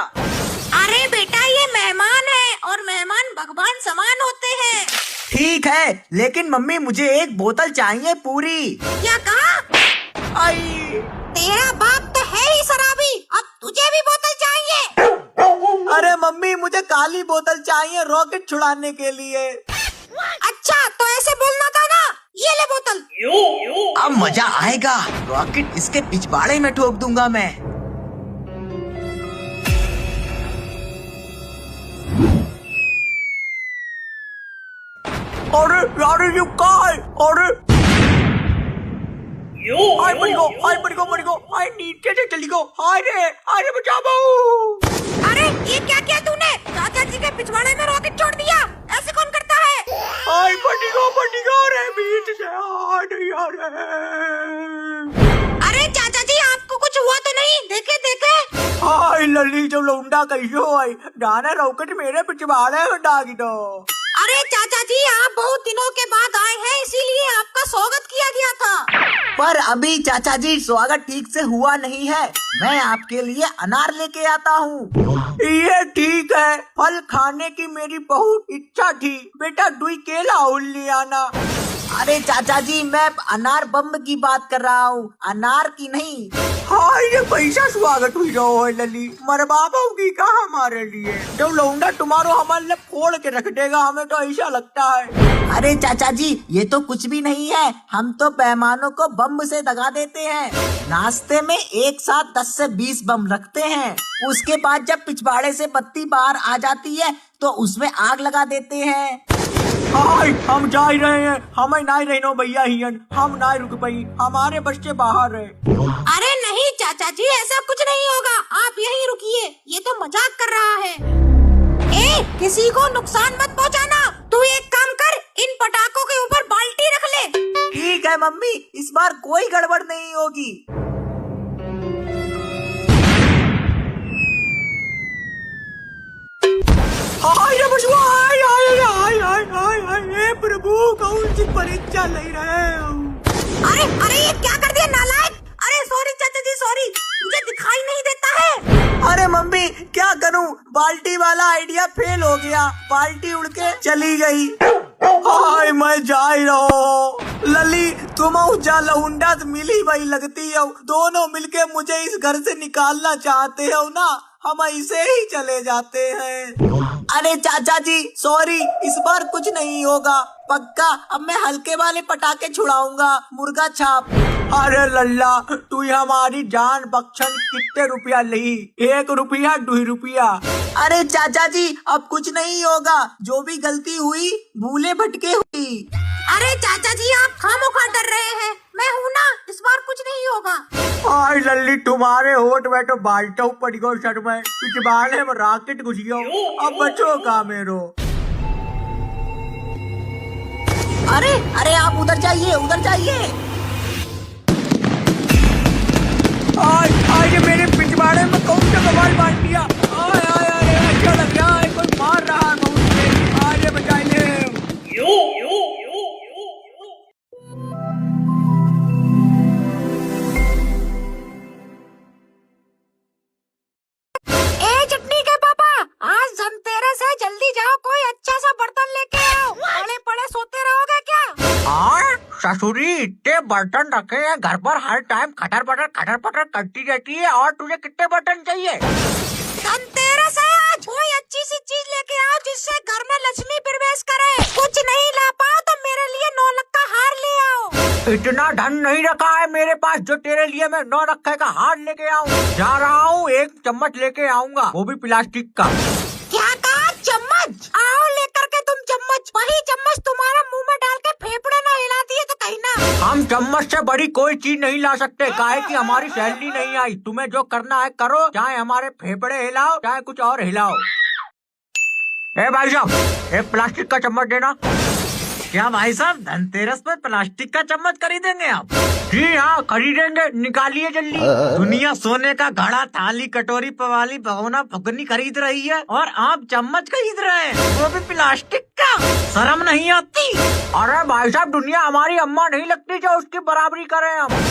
अरे बेटा ये मेहमान है और मेहमान भगवान समान होते हैं। ठीक है लेकिन मम्मी मुझे एक बोतल चाहिए पूरी। क्या कहा? आई तेरा बाप तो है ही शराबी, अब तुझे भी बोतल चाहिए? अरे मम्मी मुझे काली बोतल चाहिए रॉकेट छुड़ाने के लिए। अच्छा तो ऐसे बोलना था ना, ये ले बोतल। अब मजा आएगा, रॉकेट इसके पिछवाड़े में ठोक दूंगा मैं। अरे यार ये कहाँ है? अरे हाय मर गो, हाय नीचे से चली गो। हाय रे बचाओ। अरे ये क्या किया तूने? चाचा जी के पिछवाड़े में रॉकेट छोड़ दिया, ऐसे कौन करता है? हाय पटी गो रे बीच से। हाय नहीं आ रहे। अरे चाचा जी आपको कुछ हुआ तो नहीं? देखे देखे। हाय लली जो लौंडा कैसे हो आई, डाना रॉकेट मेरे पिछवाड़े में डागी दो। अरे चाचा जी आप बहुत दिनों के बाद आए हैं, इसीलिए आपका स्वागत किया गया था। पर अभी चाचा जी स्वागत ठीक से हुआ नहीं है, मैं आपके लिए अनार लेके आता हूँ। ये ठीक है, फल खाने की मेरी बहुत इच्छा थी। बेटा 2 केला और ले आना। अरे चाचा जी मैं अनार बम की बात कर रहा हूँ, अनार की नहीं। हाँ ये पैसा स्वागत हुई रहो है लली, मरबाबा की कहा हमारे लिए। जब लौंडा तुम्हारो हमारे लिए फोड़ के रख देगा, हमें तो ऐसा लगता है। अरे चाचा जी ये तो कुछ भी नहीं है, हम तो मेहमानों को बम से दगा देते हैं। नाश्ते में एक साथ 10 से 20 बम रखते हैं, उसके बाद जब पिछवाड़े से बत्ती बाहर आ जाती है तो उसमें आग लगा देते हैं। हाय हम जा ही रहे हैं, हमें नहीं रहनो भैया हियन, हम ना रुक पाई, हमारे बच्चे बाहर है। अरे नहीं चाचा जी ऐसा कुछ नहीं होगा, आप यहीं रुकिए, ये तो मजाक कर रहा है। ए किसी को नुकसान मत पहुंचाना। तू एक काम कर, इन पटाखों के ऊपर बाल्टी रख ले। ठीक है मम्मी, इस बार कोई गड़बड़ नहीं होगी। हाय रे बचवा, हाय हाय हाय हाय हाय हाय, हे प्रभु कौन सी परीक्षा ले रहे हो? अरे अरे ये क्या कर दिया ये नालायक। अरे सॉरी चाचा जी सॉरी, मुझे दिखाई नहीं देता है। अरे मम्मी क्या करूं, बाल्टी वाला आइडिया फेल हो गया, बाल्टी उड़ के चली गई। हाय मैं जा ही रहा हूँ। लली तुम जा लहुंडा मिली वही लगती हो, दोनों मिलके मुझे इस घर से निकालना चाहते हो ना, हम ऐसे ही चले जाते हैं। अरे चाचा जी सॉरी, इस बार कुछ नहीं होगा पक्का, अब मैं हल्के वाले पटाखे छुड़ाऊंगा, मुर्गा छाप। अरे लल्ला तू हमारी जान बख्शन कितने रुपया ली, 1 रुपया 2 रुपया। अरे चाचा जी अब कुछ नहीं होगा, जो भी गलती हुई भूले भटके हुई। अरे चाचा जी आप खामोखा डर रहे हैं, मैं हूँ ना, इस बार कुछ नहीं होगा। आई लल्ली तुम्हारे होठ में तो बाल्टा पड़ गयो सर में, कुछ बाले में रॉकेट घुस गयो, अब बचो का मेरो। अरे अरे आप उधर जाइए उधर जाइए। आज मेरे पिछवाड़े में कौन सा कमाल बांट दिया। आय आय आय अच्छा लग रहा है, कोई मार रहा है मुझे, आगे बचाइए। ए चटनी के पापा, आज धनतेरस है, जल्दी जाओ कोई अच्छा सा बर्तन लेके आओ, पड़े पड़े सोते रहोगे क्या? और ससुरी इतने बर्तन रखे हैं घर पर, हर टाइम खटर पटर करती रहती है, और तुझे कितने बर्तन चाहिए? धनतेरस है आज, कोई अच्छी सी चीज लेके आओ जिससे घर में लक्ष्मी प्रवेश करे। कुछ नहीं ला पाओ तो मेरे लिए 9 लाख का हार ले आओ। इतना धन नहीं रखा है मेरे पास जो तेरे लिए मैं 9 लाख का हार लेके आऊँ। जा रहा हूँ, 1 चम्मच लेके आऊंगा, वो भी प्लास्टिक का। क्या कहा? चम्मच? आओ लेकर के तुम चम्मच, वही चम्मच तुम्हारा मुंह में डाल के फेफड़े न हिला दिए तो कहीं ना। हम चम्मच से बड़ी कोई चीज नहीं ला सकते, काहे कि हमारी सैलरी नहीं आई। तुम्हें जो करना है करो, चाहे हमारे फेफड़े हिलाओ चाहे कुछ और हिलाओ। ए भाई साहब, एक प्लास्टिक का चम्मच देना। क्या भाई साहब धनतेरस पर प्लास्टिक का चम्मच खरीदेंगे आप? जी हाँ खरीदेंगे, निकालिए जल्दी। दुनिया सोने का घड़ा थाली कटोरी पवाली भगोना फगनी खरीद रही है और आप चम्मच खरीद रहे हैं, वो भी प्लास्टिक का। शर्म नहीं आती? अरे भाई साहब दुनिया हमारी अम्मा नहीं लगती जो उसकी बराबरी करें हम।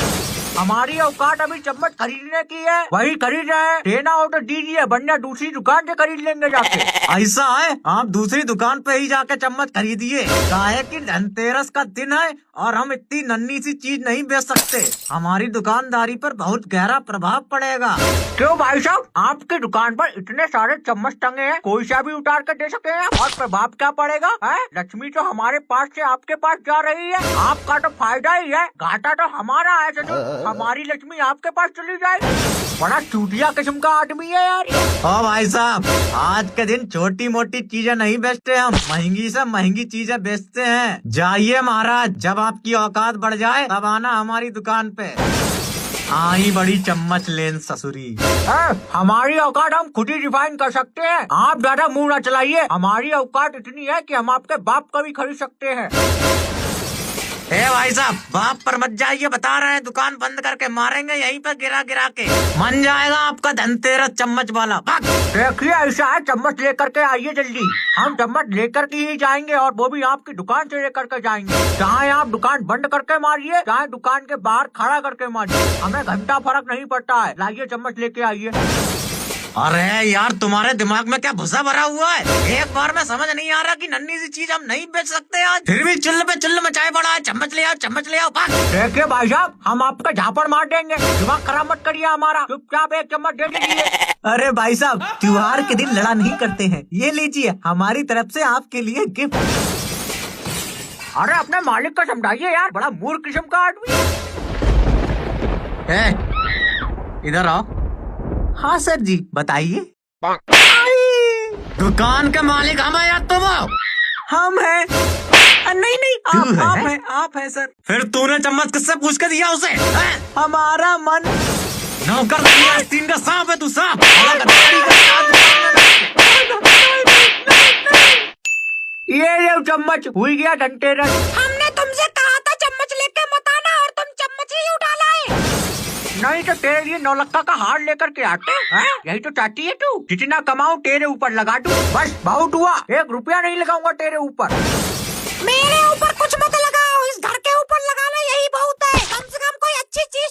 हमारी औकात अभी चम्मच खरीदने की है, वही खरीद रहे हैं। देना हो तो दीजिए, वरना दूसरी दुकान से खरीद लेंगे जाके। ऐसा है, आप दूसरी दुकान पे ही जाके चम्मच खरीदिए, काहे कि धनतेरस का दिन है और हम इतनी नन्ही सी चीज नहीं बेच सकते, हमारी दुकानदारी पर बहुत गहरा प्रभाव पड़ेगा। क्यों भाई साहब, आपकी दुकान पर इतने सारे चम्मच टंगे हैं, कोई सा भी उतार कर दे सकते हैं और प्रभाव क्या पड़ेगा? लक्ष्मी तो हमारे पास से आपके पास जा रही है, आपका तो फायदा ही है, घाटा तो हमारा है। हमारी लक्ष्मी आपके पास चली जाएगी। बड़ा चूतिया किस्म का आदमी है यार। ओ भाई साहब, आज के दिन छोटी मोटी चीजें नहीं बेचते हम, महंगी से महंगी चीजें बेचते हैं। जाइए महाराज, जब आपकी औकात बढ़ जाए तब आना हमारी दुकान पे। आई बड़ी चम्मच लेन ससुरी। हमारी औकात हम खुद ही डिफाइन कर सकते हैं, आप ज्यादा मुंह न चलाइए। हमारी औकात इतनी है कि हम आपके बाप का भी खरीद सकते हैं। ए भाई साहब, बाप पर मत जाइए, बता रहे हैं, दुकान बंद करके मारेंगे यहीं पर गिरा गिरा के। मन जाएगा आपका धनतेरस चम्मच वाला। देखिए ऐसा है, चम्मच लेकर के आइए जल्दी। हम चम्मच लेकर के ही जाएंगे और वो भी आपकी दुकान से लेकर के जाएंगे। चाहे आप दुकान बंद करके मारिए चाहे दुकान के बाहर खड़ा करके मारिए, हमें घंटा फर्क नहीं पड़ता है। लाइए चम्मच लेके आइए। अरे यार तुम्हारे दिमाग में क्या भूसा भरा हुआ है? एक बार में समझ नहीं आ रहा कि नन्ही सी चीज हम नहीं बेच सकते आज, फिर भी चुल्ल पे चुल्ल मचाए पड़ा है। चम्मच ले आओ चम्मच ले आओ। देखिए भाई साहब, हम आपका झापड़ मार देंगे, दिमाग खराब मत करिए हमारा, चुपचाप 1 चम्मच दे दीजिए। अरे भाई साहब, त्योहार के दिन लड़ा नहीं करते हैं, ये लीजिए हमारी तरफ से आपके लिए गिफ्ट। अरे अपने मालिक को समझाइए यार, बड़ा मूर्ख किस्म का आदमी है। इधर आओ। हाँ सर जी बताइए। दुकान के मालिक हम हैं या तुम हो? हम हैं। नहीं नहीं आप हैं सर। फिर तूने चम्मच किससे पूछ के दिया उसे? हमारा मन नौकर आस्तीन का सांप है तू, सांप। ये चम्मच हुई गया धनतेरस। हमने तुमसे कहा था चम्मच लेके मत आना और तुम चम्मच ही उठा लाए। नहीं तो तेरे लिए 9 लाख का हार लेकर के आते हैं। यही तो चाहती है तू, जितना कमाऊं तेरे ऊपर लगा दूं, बस बहुत हुआ, 1 रुपया नहीं लगाऊंगा तेरे ऊपर। मेरे ऊपर कुछ मत लगाओ, इस घर के ऊपर लगा लो, यही बहुत है। कम से कम कोई अच्छी चीज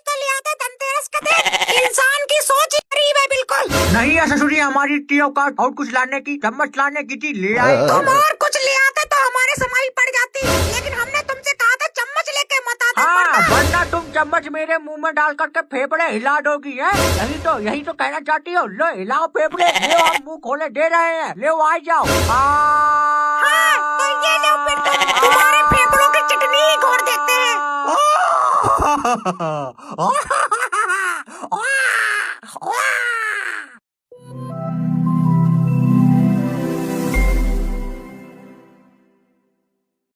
तुम्हारी इतनी औकात और कुछ लाने की, चम्मच लाने की थी, ले आए। तुम और कुछ ले आते तो हमारे समाई पड़ जाती, लेकिन हमने तुमसे कहा था चम्मच लेके मत आते। हाँ, वरना तुम चम्मच मेरे मुंह में डाल करके फेफड़े हिला दोगी है। यही तो कहना चाहती हो। लो हिलाओ फेफड़े, ले हम मुंह खोले दे रहे हैं, ले आ जाओ। हाँ, तो ये लो फिर तुम्हारे फेफड़ों की चटनी ही घोर देते हैं।